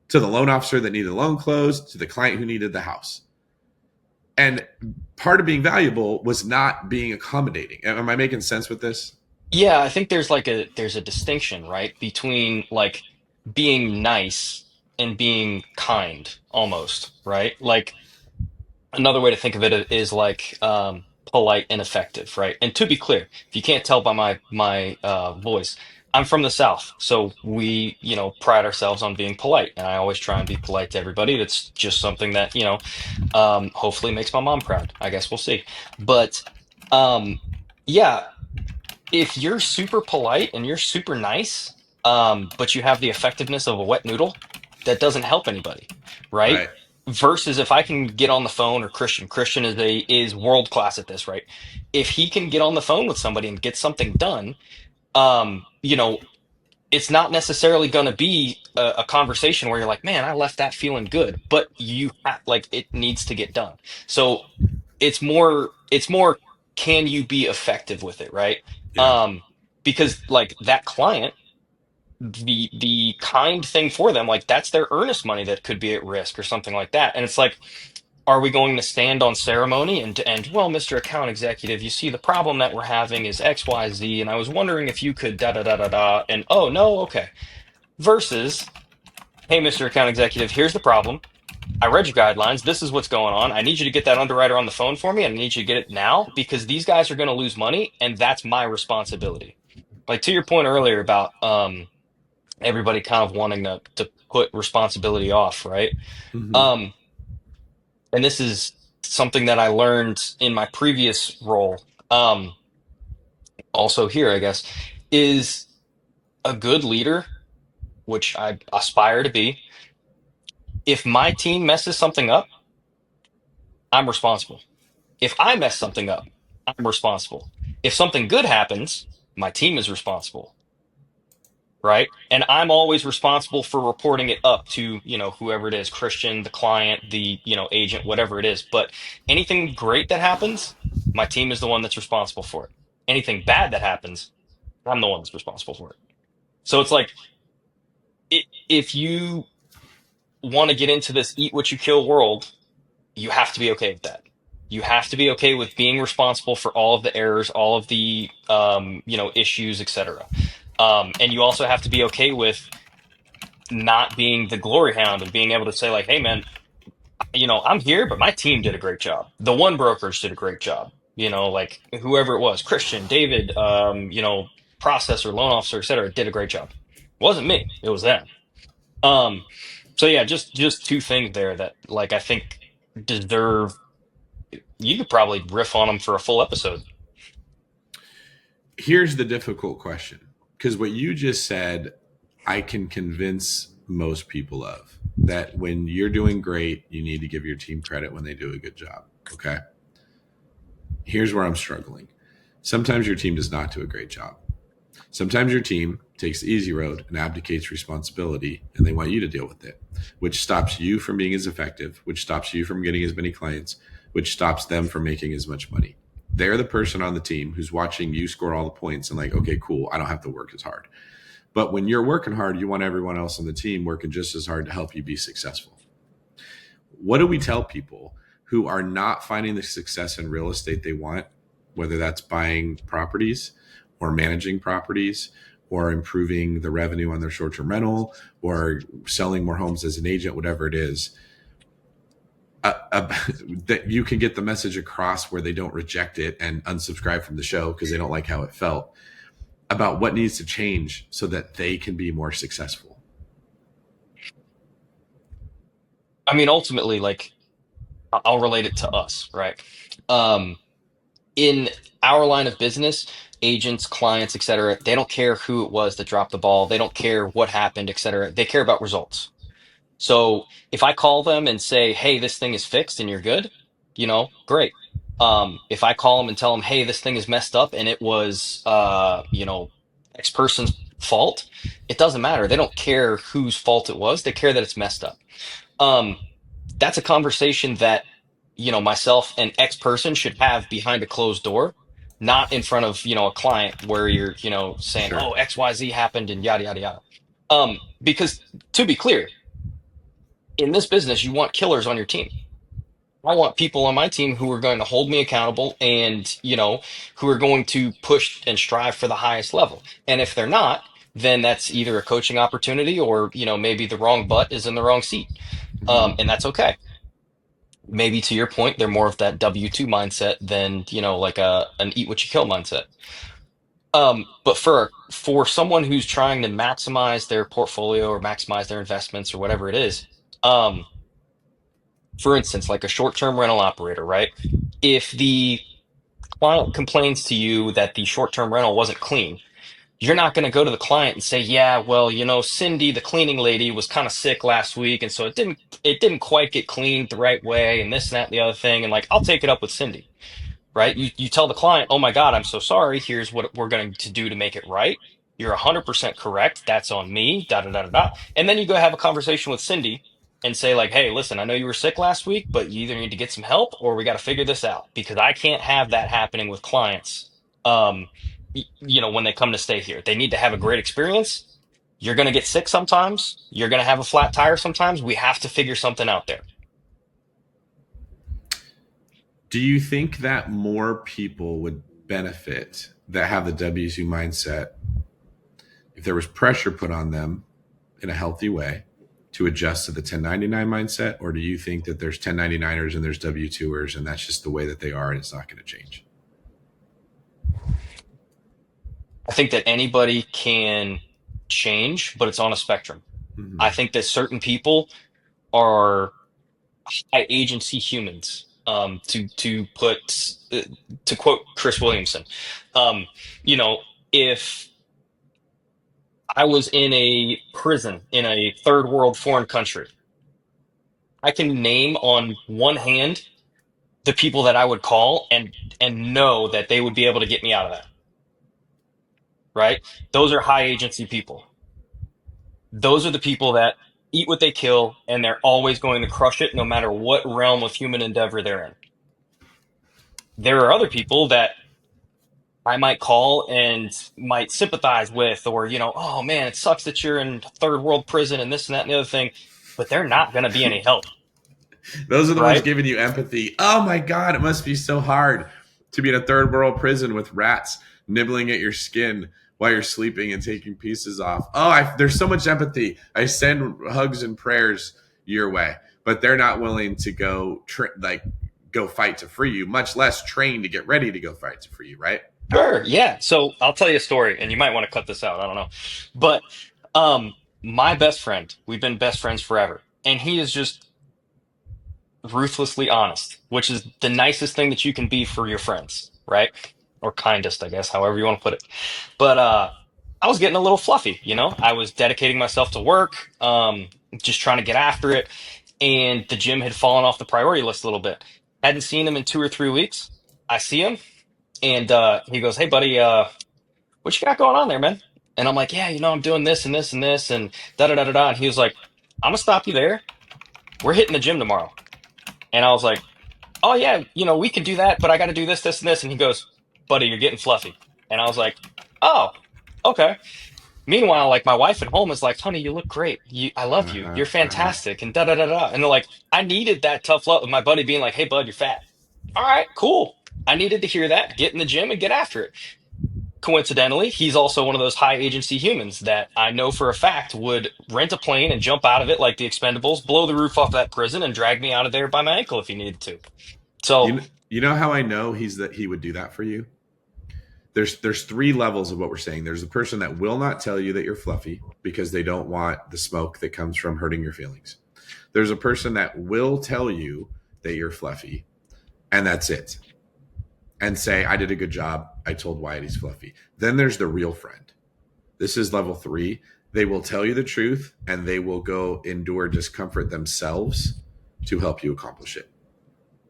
to the loan officer that needed the loan closed, to the client who needed the house. And part of being valuable was not being accommodating. Am I making sense with this?
Yeah, I think there's a distinction, right, between like being nice and being kind almost, right? Like, another way to think of it is like polite and effective, right? And to be clear, if you can't tell by my voice, I'm from the South, so we, pride ourselves on being polite, and I always try and be polite to everybody. That's just something that, hopefully makes my mom proud. I guess we'll see. But yeah, if you're super polite and you're super nice, but you have the effectiveness of a wet noodle, that doesn't help anybody, right?
Right.
Versus if I can get on the phone, or Christian is world class at this, right? If he can get on the phone with somebody and get something done, um, you know, it's not necessarily going to be a conversation where you're like, man, I left that feeling good, but like, it needs to get done. So it's more, can you be effective with it, right?
Yeah.
Um, because like that client, the kind thing for them, like that's their earnest money that could be at risk or something like that. And it's like, are we going to stand on ceremony and well, Mr. Account Executive, you see the problem that we're having is XYZ, and I was wondering if you could da da da da da, and oh no, okay. Versus, hey, Mr. Account Executive, here's the problem. I read your guidelines. This is what's going on. I need you to get that underwriter on the phone for me, and I need you to get it now because these guys are going to lose money, and that's my responsibility. Like, to your point earlier about everybody kind of wanting to put responsibility off, right?
Mm-hmm.
Um, and this is something that I learned in my previous role, also here, I guess, is a good leader, which I aspire to be. If my team messes something up, I'm responsible. If I mess something up, I'm responsible. If something good happens, my team is responsible, right? And I'm always responsible for reporting it up to, whoever it is, Christian, the client, the, agent, whatever it is. But anything great that happens, my team is the one that's responsible for it. Anything bad that happens, I'm the one that's responsible for it. So it's like, if you want to get into this eat what you kill world, you have to be okay with that. You have to be okay with being responsible for all of the errors, all of the issues, etc. And you also have to be okay with not being the glory hound and being able to say like, hey man, I'm here, but my team did a great job. The one brokerage did a great job. Like whoever it was, Christian, David, processor, loan officer, etc., did a great job. It wasn't me, it was them. Um, so yeah, just two things there that like I think deserve. You could probably riff on them for a full episode.
Here's the difficult question, because what you just said, I can convince most people of that when you're doing great, you need to give your team credit when they do a good job. Okay. Here's where I'm struggling. Sometimes your team does not do a great job. Sometimes your team takes the easy road and abdicates responsibility, and they want you to deal with it, which stops you from being as effective, which stops you from getting as many clients, which stops them from making as much money. They're the person on the team who's watching you score all the points and like, okay, cool, I don't have to work as hard. But when you're working hard, you want everyone else on the team working just as hard to help you be successful. What do we tell people who are not finding the success in real estate they want, whether that's buying properties or managing properties or improving the revenue on their short-term rental or selling more homes as an agent, whatever it is, that you can get the message across where they don't reject it and unsubscribe from the show because they don't like how it felt, about what needs to change so that they can be more successful?
I mean, ultimately, like I'll relate it to us, right? Um, in our line of business, agents, clients, et cetera, they don't care who it was that dropped the ball. They don't care what happened, et cetera. They care about results. So if I call them and say, hey, this thing is fixed and you're good, great. If I call them and tell them, hey, this thing is messed up and it was, X person's fault, it doesn't matter. They don't care whose fault it was. They care that it's messed up. Um, that's a conversation that, myself and X person should have behind a closed door, not in front of, a client where you're, saying,
Sure.
oh, XYZ happened and yada, yada, yada. Because to be clear, in this business, you want killers on your team. I want people on my team who are going to hold me accountable and, who are going to push and strive for the highest level. And if they're not, then that's either a coaching opportunity or, maybe the wrong butt is in the wrong seat.
Mm-hmm.
And that's okay. Maybe to your point, they're more of that W-2 mindset than, like an eat what you kill mindset. But for someone who's trying to maximize their portfolio or maximize their investments or whatever it is, um, for instance, like a short-term rental operator, right? If the client complains to you that the short-term rental wasn't clean, you're not going to go to the client and say, "Yeah, well, Cindy, the cleaning lady, was kind of sick last week, and so it didn't quite get cleaned the right way, and this and that and the other thing, and like I'll take it up with Cindy." Right? You tell the client, "Oh my God, I'm so sorry. Here's what we're going to do to make it right. You're 100% correct. That's on me, da da da da da." And then you go have a conversation with Cindy and say like, "Hey, listen, I know you were sick last week, but you either need to get some help or we got to figure this out because I can't have that happening with clients. Um, when they come to stay here, they need to have a great experience. You're going to get sick sometimes. You're going to have a flat tire sometimes. We have to figure something out there."
Do you think that more people would benefit that have the W2 mindset if there was pressure put on them in a healthy way to adjust to the 1099 mindset? Or do you think that there's 1099ers and there's W2ers and that's just the way that they are and it's not going to change?
I think that anybody can change, but it's on a spectrum.
Mm-hmm.
I think that certain people are high agency humans. To quote Chris Williamson, um, if I was in a prison in a third world foreign country, I can name on one hand the people that I would call and know that they would be able to get me out of that. Right? Those are high agency people. Those are the people that eat what they kill, and they're always going to crush it no matter what realm of human endeavor they're in. There are other people that I might call and might sympathize with, or, oh man, it sucks that you're in third world prison and this and that and the other thing, but they're not going to be any help,
Those are the ones
right?
giving you empathy. Oh my God, it must be so hard to be in a third world prison with rats nibbling at your skin while you're sleeping and taking pieces off. Oh, there's so much empathy. I send hugs and prayers your way, but they're not willing to go fight to free you, much less train to get ready to go fight to free you, right?
Sure. Yeah. So I'll tell you a story, and you might want to cut this out. I don't know. But my best friend, we've been best friends forever, and he is just ruthlessly honest, which is the nicest thing that you can be for your friends, right? Or kindest, I guess, however you want to put it. But I was getting a little fluffy, I was dedicating myself to work, just trying to get after it, and the gym had fallen off the priority list a little bit. Hadn't seen him in 2 or 3 weeks. I see him, and he goes, "Hey, buddy, what you got going on there, man?" And I'm like, "Yeah, I'm doing this and this and this and da da da da da." And he was like, "I'm gonna stop you there. We're hitting the gym tomorrow." And I was like, "Oh yeah, we can do that, but I got to do this, this, and this." And he goes, "Buddy, you're getting fluffy." And I was like, "Oh, okay." Meanwhile, like my wife at home is like, honey, you look great. I love you.
Uh-huh.
You're
Uh-huh.
fantastic. And da da da da. And they're like, I needed that tough love of my buddy being like, hey, bud, you're fat. All right, cool. I needed to hear that. Get in the gym and get after it. Coincidentally, he's also one of those high agency humans that I know for a fact would rent a plane and jump out of it like the Expendables, blow the roof off that prison, and drag me out of there by my ankle if he needed to. So,
You know how I know he would do that for you? There's three levels of what we're saying. There's the person that will not tell you that you're fluffy because they don't want the smoke that comes from hurting your feelings. There's a person that will tell you that you're fluffy, and that's it. And say, I did a good job. I told Wyatt he's fluffy. Then there's the real friend. This is level three. They will tell you the truth and they will go endure discomfort themselves to help you accomplish it.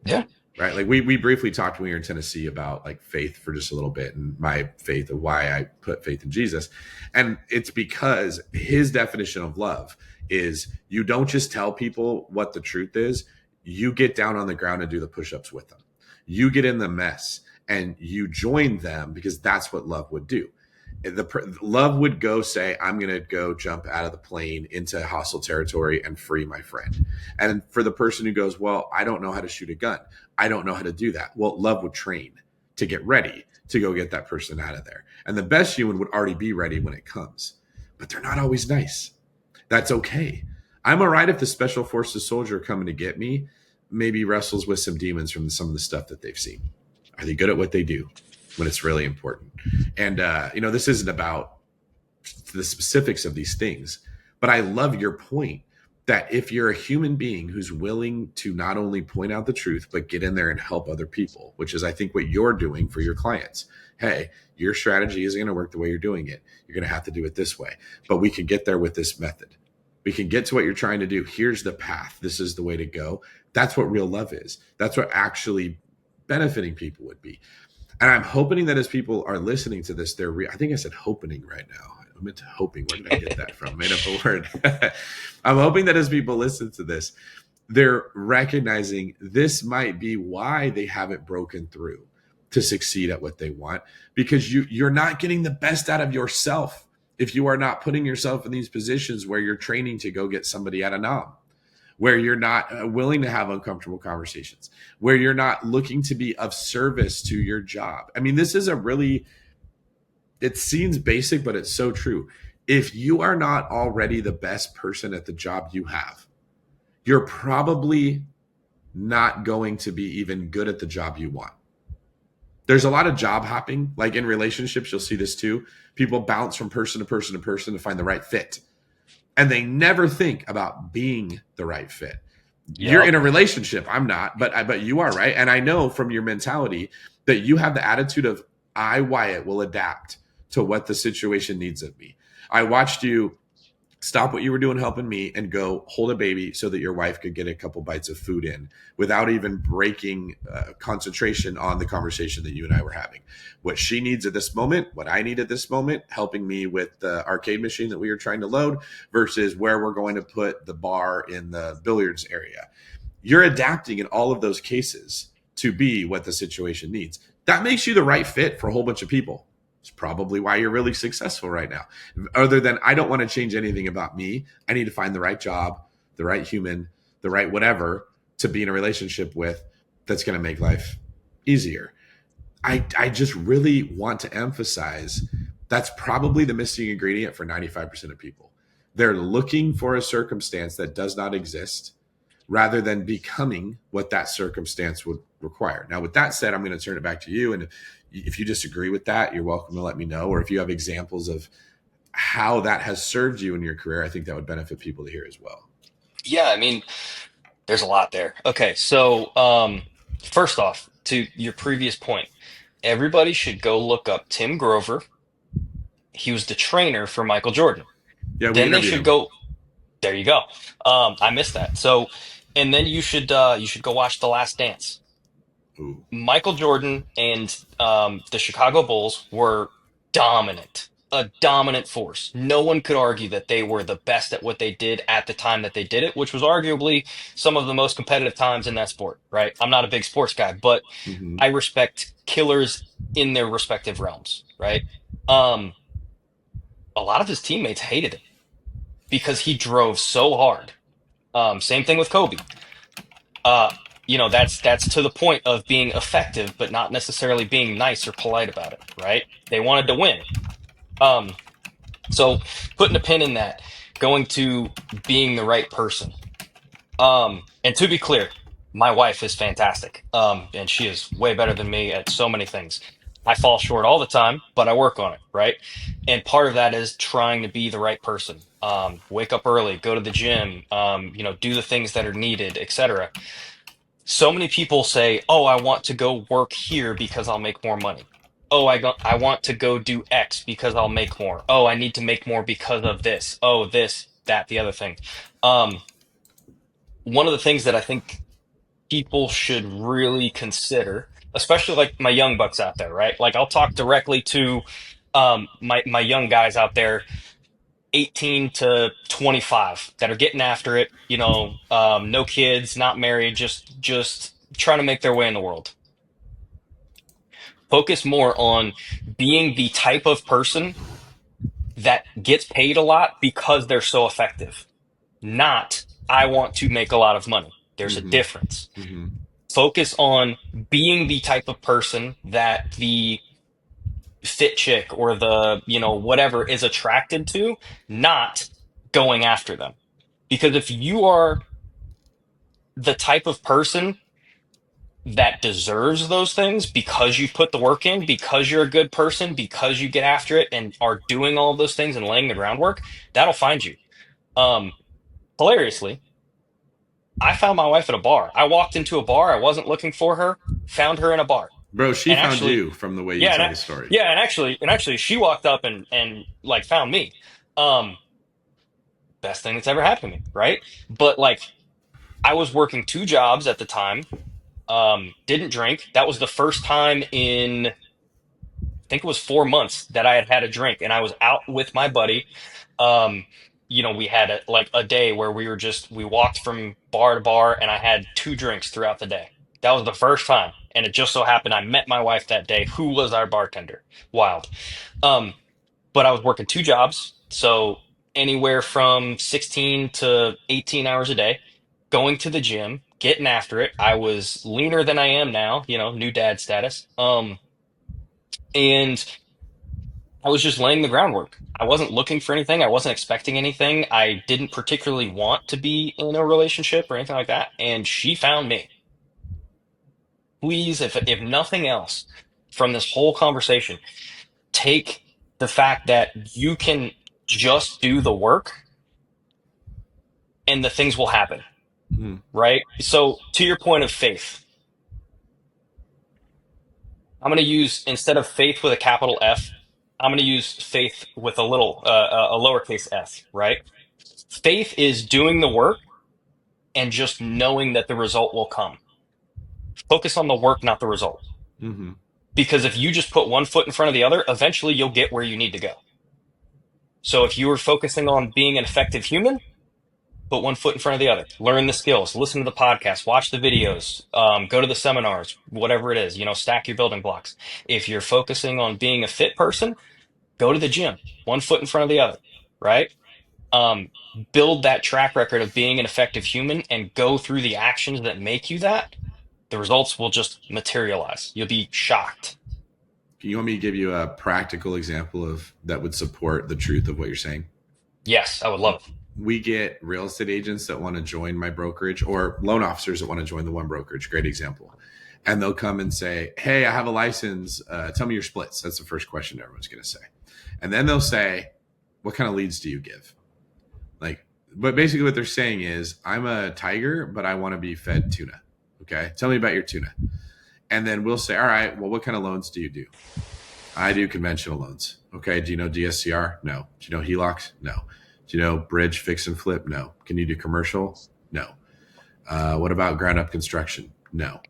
yeah,
Right. Like we briefly talked when we were in Tennessee about like faith for just a little bit and my faith of why I put faith in Jesus. And it's because his definition of love is you don't just tell people what the truth is, you get down on the ground and do the push-ups with them. You get in the mess and you join them because that's what love would do. Love would go say, I'm going to go jump out of the plane into hostile territory and free my friend. And for the person who goes, well, I don't know how to shoot a gun, I don't know how to do that. Well, love would train to get ready to go get that person out of there. And the best human would already be ready when it comes, but they're not always nice. That's okay. I'm all right if the special forces soldier coming to get me maybe wrestles with some demons from some of the stuff that they've seen. Are they good at what they do when it's really important? And, this isn't about the specifics of these things, but I love your point that if you're a human being who's willing to not only point out the truth, but get in there and help other people, which is, I think, what you're doing for your clients. Hey, your strategy isn't going to work the way you're doing it. You're going to have to do it this way, but we can get there with this method. We can get to what you're trying to do. Here's the path. This is the way to go. That's what real love is. That's what actually benefiting people would be. And I'm hoping that as people are listening to this, I think I said hoping right now. I meant to hoping. Where did I get that from? Made up a word. I'm hoping that as people listen to this, they're recognizing this might be why they haven't broken through to succeed at what they want, because you're not getting the best out of yourself if you are not putting yourself in these positions where you're training to go get somebody at a nom, where you're not willing to have uncomfortable conversations, where you're not looking to be of service to your job. I mean, this is it seems basic, but it's so true. If you are not already the best person at the job you have, you're probably not going to be even good at the job you want. There's a lot of job hopping, like in relationships, you'll see this too. People bounce from person to person to person to find the right fit. And they never think about being the right fit. You're
yep,
in a relationship. I'm not, but you are, right? And I know from your mentality that you have the attitude of, I, Wyatt, will adapt to what the situation needs of me. I watched you stop what you were doing helping me and go hold a baby so that your wife could get a couple bites of food in without even breaking concentration on the conversation that you and I were having. What she needs at this moment, what I need at this moment, helping me with the arcade machine that we were trying to load versus where we're going to put the bar in the billiards area. You're adapting in all of those cases to be what the situation needs. That makes you the right fit for a whole bunch of people. It's probably why you're really successful right now. Other than, I don't want to change anything about me. I need to find the right job, the right human, the right whatever to be in a relationship with that's going to make life easier. I just really want to emphasize that's probably the missing ingredient for 95% of people. They're looking for a circumstance that does not exist rather than becoming what that circumstance would require. Now, with that said, I'm going to turn it back to you. And if you disagree with that, you're welcome to let me know. Or if you have examples of how that has served you in your career, I think that would benefit people to hear as well.
yeah. I mean, there's a lot there. Okay, so first off, to your previous point, everybody should go look up Tim Grover. He was the trainer for Michael Jordan.
Yeah, we
Then they
interviewed
should
him.
go. There you go. I missed that. So, and then you should go watch The Last Dance.
Ooh.
Michael Jordan and the Chicago Bulls were dominant, a dominant force. No one could argue that they were the best at what they did at the time that they did it, which was arguably some of the most competitive times in that sport, right? I'm not a big sports guy, but
Mm-hmm.
I respect killers in their respective realms, right? Um, a lot of his teammates hated him because he drove so hard. Same thing with Kobe. Uh, that's to the point of being effective, but not necessarily being nice or polite about it, right? They wanted to win. Um, so putting a pin in that, going to being the right person. And to be clear, my wife is fantastic. And she is way better than me at so many things. I fall short all the time, but I work on it, right? And part of that is trying to be the right person. Wake up early, go to the gym, do the things that are needed, etc. So many people say, "Oh, I want to go work here because I'll make more money." "Oh, I want to go do X because I'll make more." "Oh, I need to make more because of this." "Oh, this, that, the other thing." Um, One of the things that I think people should really consider, especially like my young bucks out there, right? Like I'll talk directly to my young guys out there, 18 to 25, that are getting after it, no kids, not married, just trying to make their way in the world. Focus more on being the type of person that gets paid a lot because they're so effective, not I want to make a lot of money. There's a
Mm-hmm.
difference.
Mm-hmm.
Focus on being the type of person that the fit chick or the, whatever is attracted to, not going after them. Because if you are the type of person that deserves those things because you put the work in, because you're a good person, because you get after it and are doing all of those things and laying the groundwork, that'll find you. Um, Hilariously, I found my wife at a bar. I walked into a bar. I wasn't looking for her, found her in a bar.
Bro, she
And
found
actually,
you from the way you
yeah,
tell the story.
and actually, she walked up and like found me. Um, Best thing that's ever happened to me, right? But like, I was working two jobs at the time. Didn't drink. That was the first time in, I think it was 4 months that I had had a drink, and I was out with my buddy. Um, we had like a day where we walked from bar to bar, and I had two drinks throughout the day. That was the first time, and it just so happened I met my wife that day, who was our bartender. Wild. Um, but I was working two jobs, so anywhere from 16 to 18 hours a day, going to the gym, getting after it. I was leaner than I am now, new dad status. And I was just laying the groundwork. I wasn't looking for anything. I wasn't expecting anything. I didn't particularly want to be in a relationship or anything like that. And she found me. Please, if nothing else from this whole conversation, take the fact that you can just do the work and the things will happen,
Mm-hmm.
right? So to your point of faith, I'm going to use, instead of faith with a capital F, I'm going to use faith with a lowercase f, right? Faith is doing the work and just knowing that the result will come. Focus on the work, not the result.
Mm-hmm.
Because if you just put one foot in front of the other, eventually you'll get where you need to go. So if you were focusing on being an effective human, put one foot in front of the other. Learn the skills, listen to the podcast, watch the videos, go to the seminars, whatever it is, stack your building blocks. If you're focusing on being a fit person, go to the gym, one foot in front of the other, right? Um, Build that track record of being an effective human and go through the actions that make you that. The results will just materialize. You'll be shocked.
You want me to give you a practical example of that would support the truth of what you're saying?
Yes, I would love it.
We get real estate agents that want to join my brokerage, or loan officers that want to join the one brokerage. Great example. And they'll come and say, "Hey, I have a license. Tell me your splits." That's the first question everyone's going to say. And then they'll say, "What kind of leads do you give?" But basically what they're saying is, "I'm a tiger, but I want to be fed tuna. Okay, tell me about your tuna." And then we'll say, "All right, well, what kind of loans do you do?" "I do conventional loans." "Okay, do you know DSCR?" "No." "Do you know HELOCs?" "No." "Do you know bridge, fix and flip?" "No." "Can you do commercial?" "No." What about ground up construction?" "No."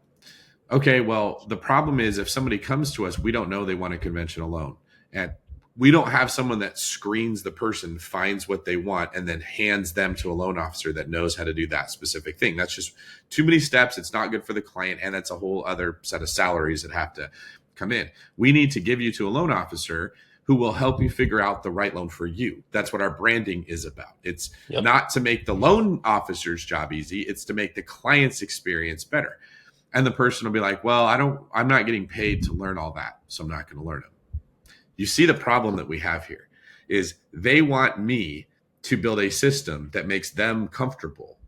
"Okay, well, the problem is if somebody comes to us, we don't know they want a conventional loan. And we don't have someone that screens the person, finds what they want, and then hands them to a loan officer that knows how to do that specific thing. That's just too many steps. It's not good for the client. And that's a whole other set of salaries that have to come in. We need to give you to a loan officer who will help you figure out the right loan for you. That's what our branding is about. It's
Yep.
not to make the loan officer's job easy, it's to make the client's experience better. And the person will be like, well, I'm not getting paid to learn all that, so I'm not going to learn it. You see the problem that we have here is they want me to build a system that makes them comfortable.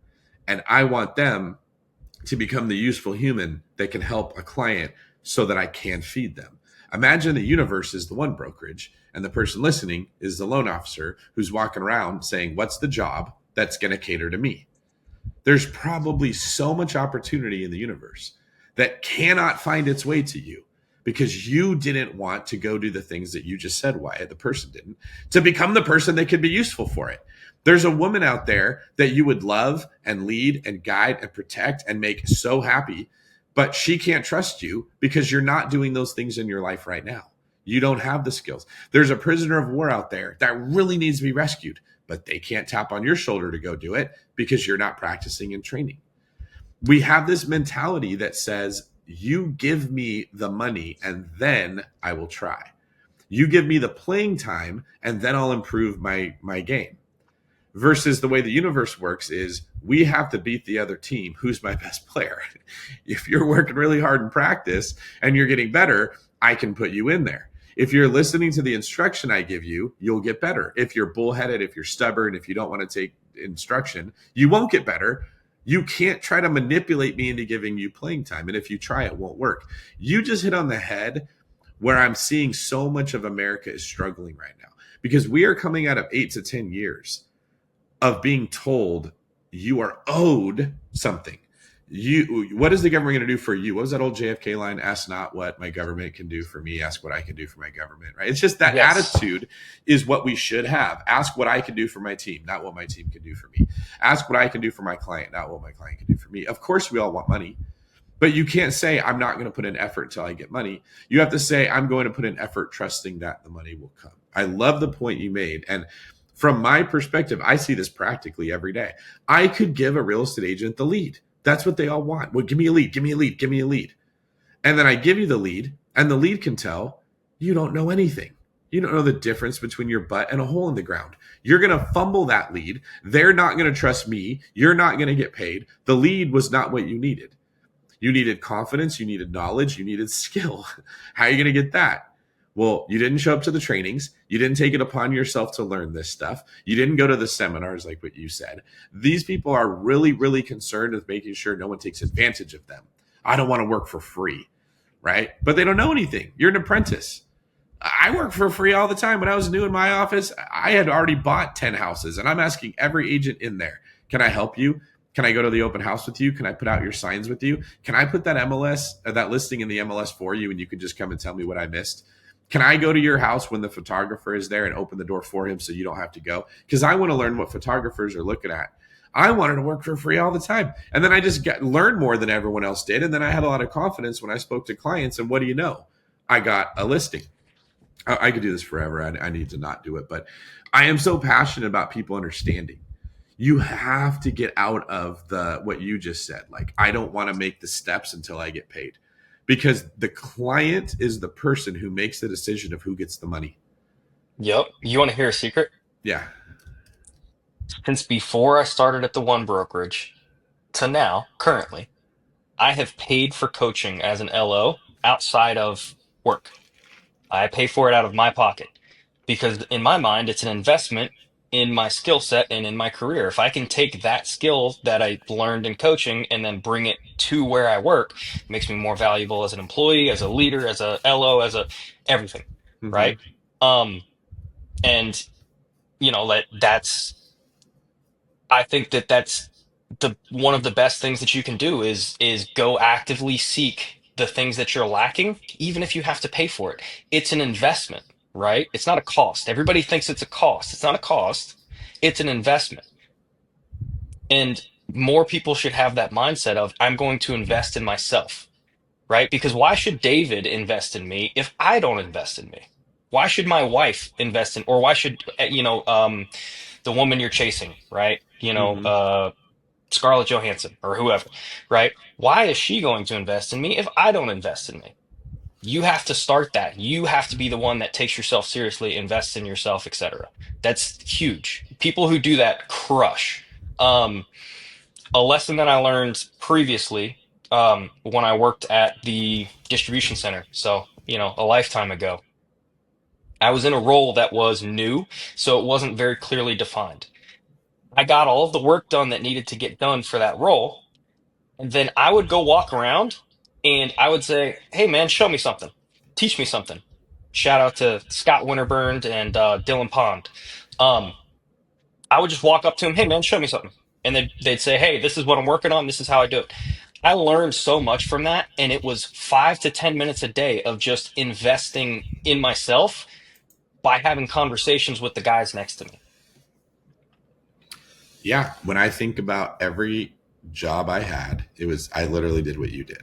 And I want them to become the useful human that can help a client so that I can feed them. Imagine the universe is the one brokerage and the person listening is the loan officer who's walking around saying, what's the job that's going to cater to me? There's probably so much opportunity in the universe that cannot find its way to you because you didn't want to go do the things that you just said, Wyatt, the person didn't, to become the person that could be useful for it. There's a woman out there that you would love and lead and guide and protect and make so happy, but she can't trust you because you're not doing those things in your life right now. You don't have the skills. There's a prisoner of war out there that really needs to be rescued, but they can't tap on your shoulder to go do it because you're not practicing and training. We have this mentality that says, you give me the money and then I will try. You give me the playing time and then I'll improve my game. Versus the way the universe works is we have to beat the other team. Who's my best player? If you're working really hard in practice and you're getting better, I can put you in there. If you're listening to the instruction I give you, you'll get better. If you're bullheaded, if you're stubborn, if you don't want to take instruction, you won't get better. You can't try to manipulate me into giving you playing time. And if you try, it won't work. You just hit on the head where I'm seeing so much of America is struggling right now because we are coming out of 8 to 10 years of being told you are owed something. What is the government going to do for you? What was that old JFK line? Ask not what my government can do for me. Ask what I can do for my government, right? It's just that
Yes.
attitude is what we should have. Ask what I can do for my team, not what my team can do for me. Ask what I can do for my client, not what my client can do for me. Of course, we all want money, but you can't say, I'm not going to put in effort until I get money. You have to say, I'm going to put in effort trusting that the money will come. I love the point you made. And from my perspective, I see this practically every day. I could give a real estate agent the lead. That's what they all want. Well, give me a lead, give me a lead, give me a lead. And then I give you the lead, and the lead can tell you don't know anything. You don't know the difference between your butt and a hole in the ground. You're going to fumble that lead. They're not going to trust me. You're not going to get paid. The lead was not what you needed. You needed confidence. You needed knowledge. You needed skill. How are you going to get that? Well, you didn't show up to the trainings. You didn't take it upon yourself to learn this stuff. You didn't go to the seminars like what you said. These people are really, really concerned with making sure no one takes advantage of them. I don't want to work for free, right? But they don't know anything. You're an apprentice. I work for free all the time. When I was new in my office, I had already bought 10 houses, and I'm asking every agent in there, can I help you? Can I go to the open house with you? Can I put out your signs with you? Can I put that that listing in the MLS for you, and you can just come and tell me what I missed? Can I go to your house when the photographer is there and open the door for him so you don't have to go? Because I want to learn what photographers are looking at. I wanted to work for free all the time. And then I just learned more than everyone else did. And then I had a lot of confidence when I spoke to clients. And what do you know? I got a listing. I could do this forever. I need to not do it. But I am so passionate about people understanding. You have to get out of what you just said. Like, I don't want to make the steps until I get paid. Because the client is the person who makes the decision of who gets the money.
Yep. You want to hear a secret?
Yeah.
Since before I started at the one brokerage to now, currently, I have paid for coaching as an LO outside of work. I pay for it out of my pocket because in my mind, it's an investment in my skill set and in my career. If I can take that skill that I learned in coaching and then bring it to where I work, it makes me more valuable as an employee, as a leader, as a LO, as a everything,
Mm-hmm.
right? Um, and that's I think that's the one of the best things that you can do is go actively seek the things that you're lacking, even if you have to pay for it. It's an investment, right? It's not a cost. Everybody thinks it's a cost. It's not a cost. It's an investment. And more people should have that mindset of I'm going to invest in myself, right? Because why should David invest in me if I don't invest in me? Why should my wife invest in, or why should, the woman you're chasing, right?
Mm-hmm.
Scarlett Johansson or whoever, right? Why is she going to invest in me if I don't invest in me? You have to start that. You have to be the one that takes yourself seriously, invests in yourself, etc. That's huge. People who do that crush. Um, a lesson that I learned previously, when I worked at the distribution center, so a lifetime ago, I was in a role that was new, so it wasn't very clearly defined. I got all of the work done that needed to get done for that role, and then I would go walk around and I would say, "Hey man, show me something. Teach me something." Shout out to Scott Winterburn and Dylan Pond. Um, I would just walk up to him, "Hey man, show me something." And they'd say, "Hey, this is what I'm working on. This is how I do it." I learned so much from that, and it was 5 to 10 minutes a day of just investing in myself by having conversations with the guys next to me.
Yeah, when I think about every job I had, I literally did what you did.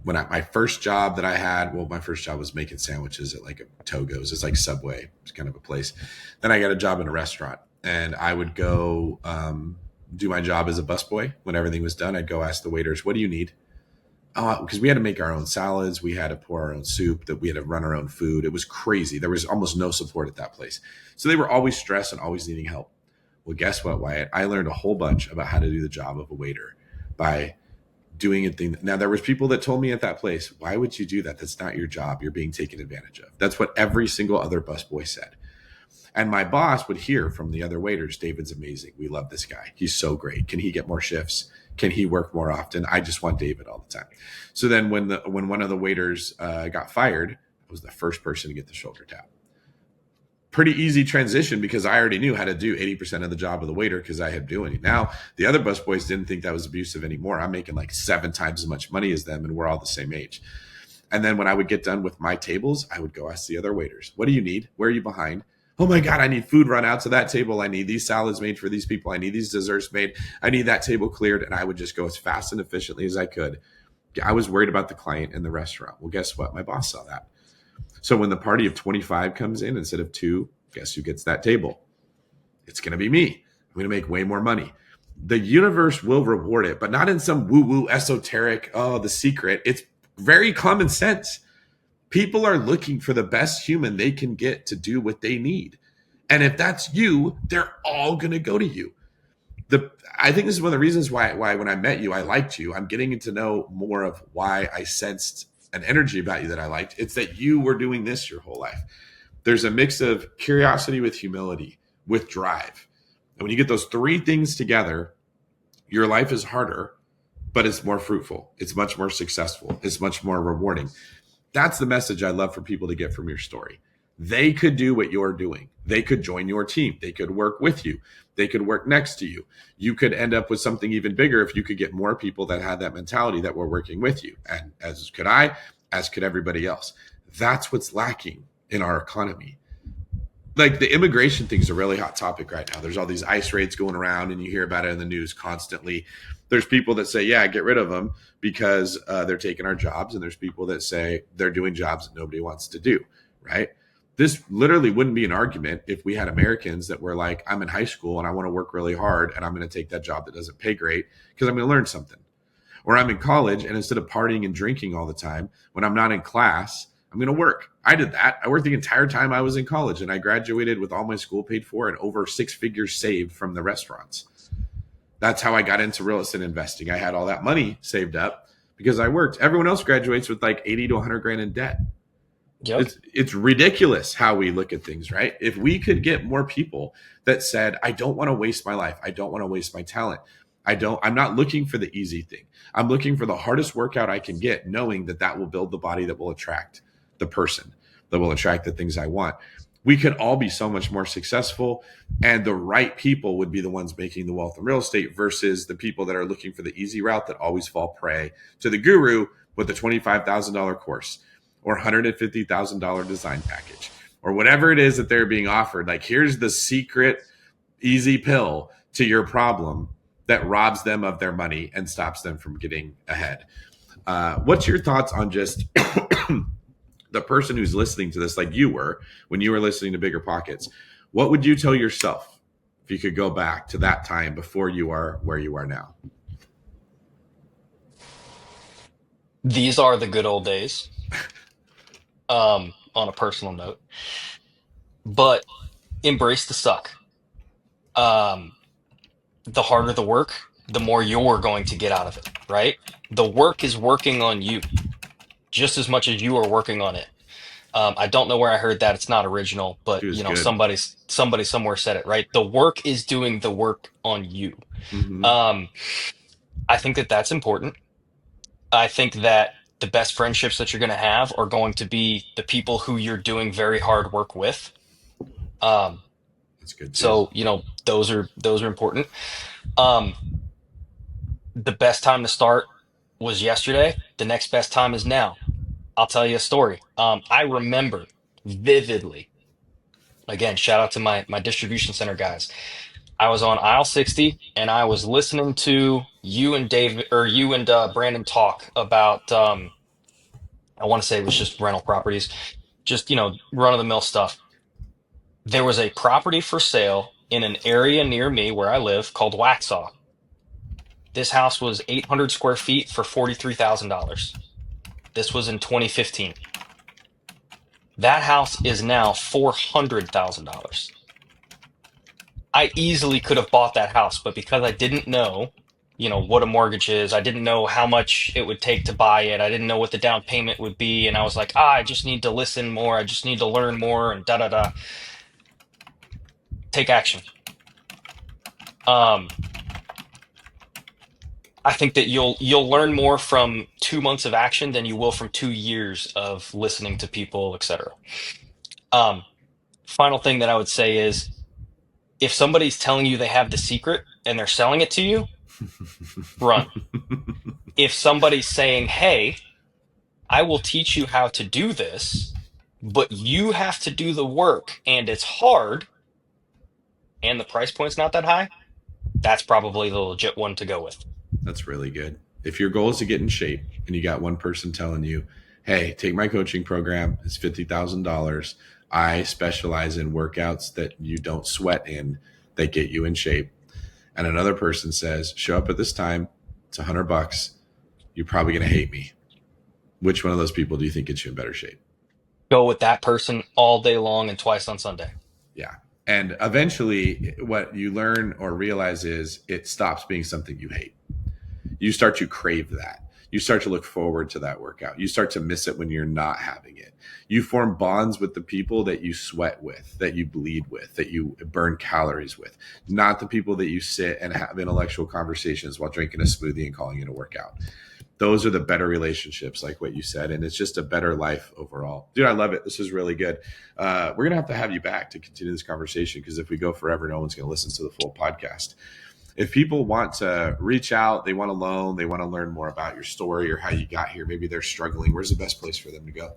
My first job that I had, well, my first job was making sandwiches at like a Togo's. It's like Subway, it's kind of a place. Then I got a job in a restaurant, and I would go do my job as a busboy. When everything was done, I'd go ask the waiters, "What do you need?" Because we had to make our own salads, we had to pour our own soup, that we had to run our own food. It was crazy. There was almost no support at that place, so they were always stressed and always needing help. Well, guess what, Wyatt? I learned a whole bunch about how to do the job of a waiter by doing a thing. Now, there was people that told me at that place, "Why would you do that? That's not your job. You're being taken advantage of." That's what every single other busboy said. And my boss would hear from the other waiters, "David's amazing. We love this guy. He's so great. Can he get more shifts? Can he work more often? I just want David all the time." So then when one of the waiters got fired, I was the first person to get the shoulder tap. Pretty easy transition because I already knew how to do 80% of the job of the waiter because I had doing it. Now, the other busboys didn't think that was abusive anymore. I'm making like 7 times as much money as them, and we're all the same age. And then when I would get done with my tables, I would go ask the other waiters, "What do you need? Where are you behind? Oh my God, I need food run out to that table. I need these salads made for these people. I need these desserts made. I need that table cleared." And I would just go as fast and efficiently as I could. I was worried about the client in the restaurant. Well, guess what? My boss saw that. So when the party of 25 comes in instead of two, guess who gets that table? It's going to be me. I'm going to make way more money. The universe will reward it, but not in some woo woo esoteric, oh, the secret. It's very common sense. People are looking for the best human they can get to do what they need. And if that's you, they're all going to go to you. I think this is one of the reasons why when I met you, I liked you. I'm getting to know more of why I sensed an energy about you that I liked. It's that you were doing this your whole life. There's a mix of curiosity with humility, with drive. And when you get those three things together, your life is harder, but it's more fruitful. It's much more successful. It's much more rewarding. That's the message I love for people to get from your story. They could do what you're doing. They could join your team. They could work with you. They could work next to you. You could end up with something even bigger if you could get more people that had that mentality that were working with you. And as could I, as could everybody else. That's what's lacking in our economy. Like the immigration thing is a really hot topic right now. There's all these ICE raids going around, and you hear about it in the news constantly. There's people that say, "Yeah, get rid of them because they're taking our jobs," and there's people that say they're doing jobs that nobody wants to do. Right? This literally wouldn't be an argument if we had Americans that were like, "I'm in high school and I want to work really hard, and I'm going to take that job that doesn't pay great because I'm going to learn something." Or I'm in college, and instead of partying and drinking all the time, when I'm not in class, I'm going to work. I did that. I worked the entire time I was in college, and I graduated with all my school paid for and over 6 figures saved from the restaurants. That's how I got into real estate investing. I had all that money saved up because I worked. Everyone else graduates with like 80 to 100 grand in debt.
Yep.
It's ridiculous how we look at things, right? If we could get more people that said, "I don't want to waste my life. I don't want to waste my talent. I'm not looking for the easy thing. I'm looking for the hardest workout I can get, knowing that that will build the body that will attract the person, that will attract the things I want." We could all be so much more successful, and the right people would be the ones making the wealth in real estate versus the people that are looking for the easy route that always fall prey to the guru with the $25,000 course or $150,000 design package or whatever it is that they're being offered. Like, here's the secret easy pill to your problem that robs them of their money and stops them from getting ahead. What's your thoughts on just the person who's listening to this, like you were when you were listening to Bigger Pockets? What would you tell yourself if you could go back to that time before you are where you are now?
These are the good old days. on a personal note, but embrace the suck. Um, the harder the work, the more you're going to get out of it, right? The work is working on you just as much as you are working on it. I don't know where I heard that. It's not original, but
It was
you know,
good.
somebody somewhere said it, right? The work is doing the work on you.
Hmm.
Um, I think that that's important. I think that the best friendships that you're going to have are going to be the people who you're doing very hard work with. Um,
That's good too.
so you know, those are important. Um, the best time to start was yesterday. The next best time is now. I'll tell you a story. I remember vividly. Again, shout out to my distribution center guys. I was on aisle 60 and I was listening to you and David or you and Brandon talk about I want to say it was just rental properties, just you know, run of the mill stuff. There was a property for sale in an area near me where I live called Waxhaw. This house was 800 square feet for $43,000. This was in 2015. That house is now $400,000. I easily could have bought that house, but because I didn't know, you know, what a mortgage is, I didn't know how much it would take to buy it. I didn't know what the down payment would be, and I was like, I just need to listen more. I just need to learn more, and da da da. Take action. Um, I think that you'll learn more from 2 months of action than you will from 2 years of listening to people, etc. Um, Final thing that I would say is if somebody's telling you they have the secret and they're selling it to you, run. If somebody's saying, hey, I will teach you how to do this, but you have to do the work and it's hard and the price point's not that high, that's probably the legit one to go with.
That's really good. If your goal is to get in shape and you got one person telling you, hey, take my coaching program, it's $50,000. I specialize in workouts that you don't sweat in that get you in shape. And another person says, show up at this time, it's $100. You're probably going to hate me. Which one of those people do you think gets you in better shape?
Go with that person all day long and twice on Sunday.
Yeah. And eventually, what you learn or realize is it stops being something you hate. You start to crave that. You start to look forward to that workout. You start to miss it when you're not having it. You form bonds with the people that you sweat with, that you bleed with, that you burn calories with, not the people that you sit and have intellectual conversations while drinking a smoothie and calling it a workout. Those are the better relationships, like what you said, and it's just a better life overall. Dude, I love it. This is really good. We're gonna have you back to continue this conversation because if we go forever, no one's gonna listen to the full podcast. If people want to reach out, they want to loan, they want to learn more about your story or how you got here, maybe they're struggling, where's the best place for them to go?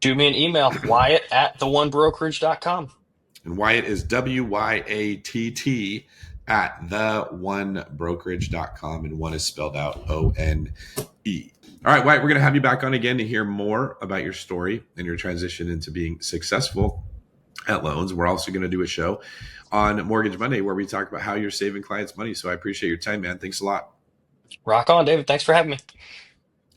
Shoot me an email, Wyatt at theonebrokerage.com.
And Wyatt is WYATT at theonebrokerage.com. And one is spelled out ONE. All right, Wyatt, we're going to have you back on again to hear more about your story and your transition into being successful at loans. We're also going to do a show on Mortgage Monday where we talk about how you're saving clients money. So I appreciate your time, man. Thanks a lot.
Rock on, David. Thanks for having me.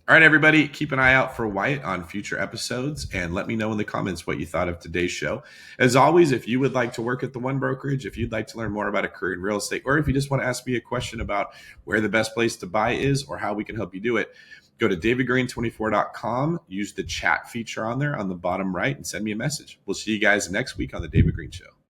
All right, everybody, keep an eye out for Wyatt on future episodes and let me know in the comments what you thought of today's show. As always, if you would like to work at the One Brokerage, if you'd like to learn more about a career in real estate, or if you just want to ask me a question about where the best place to buy is or how we can help you do it, go to davidgreene24.com, use the chat feature on there on the bottom right, and send me a message. We'll see you guys next week on The David Greene Show.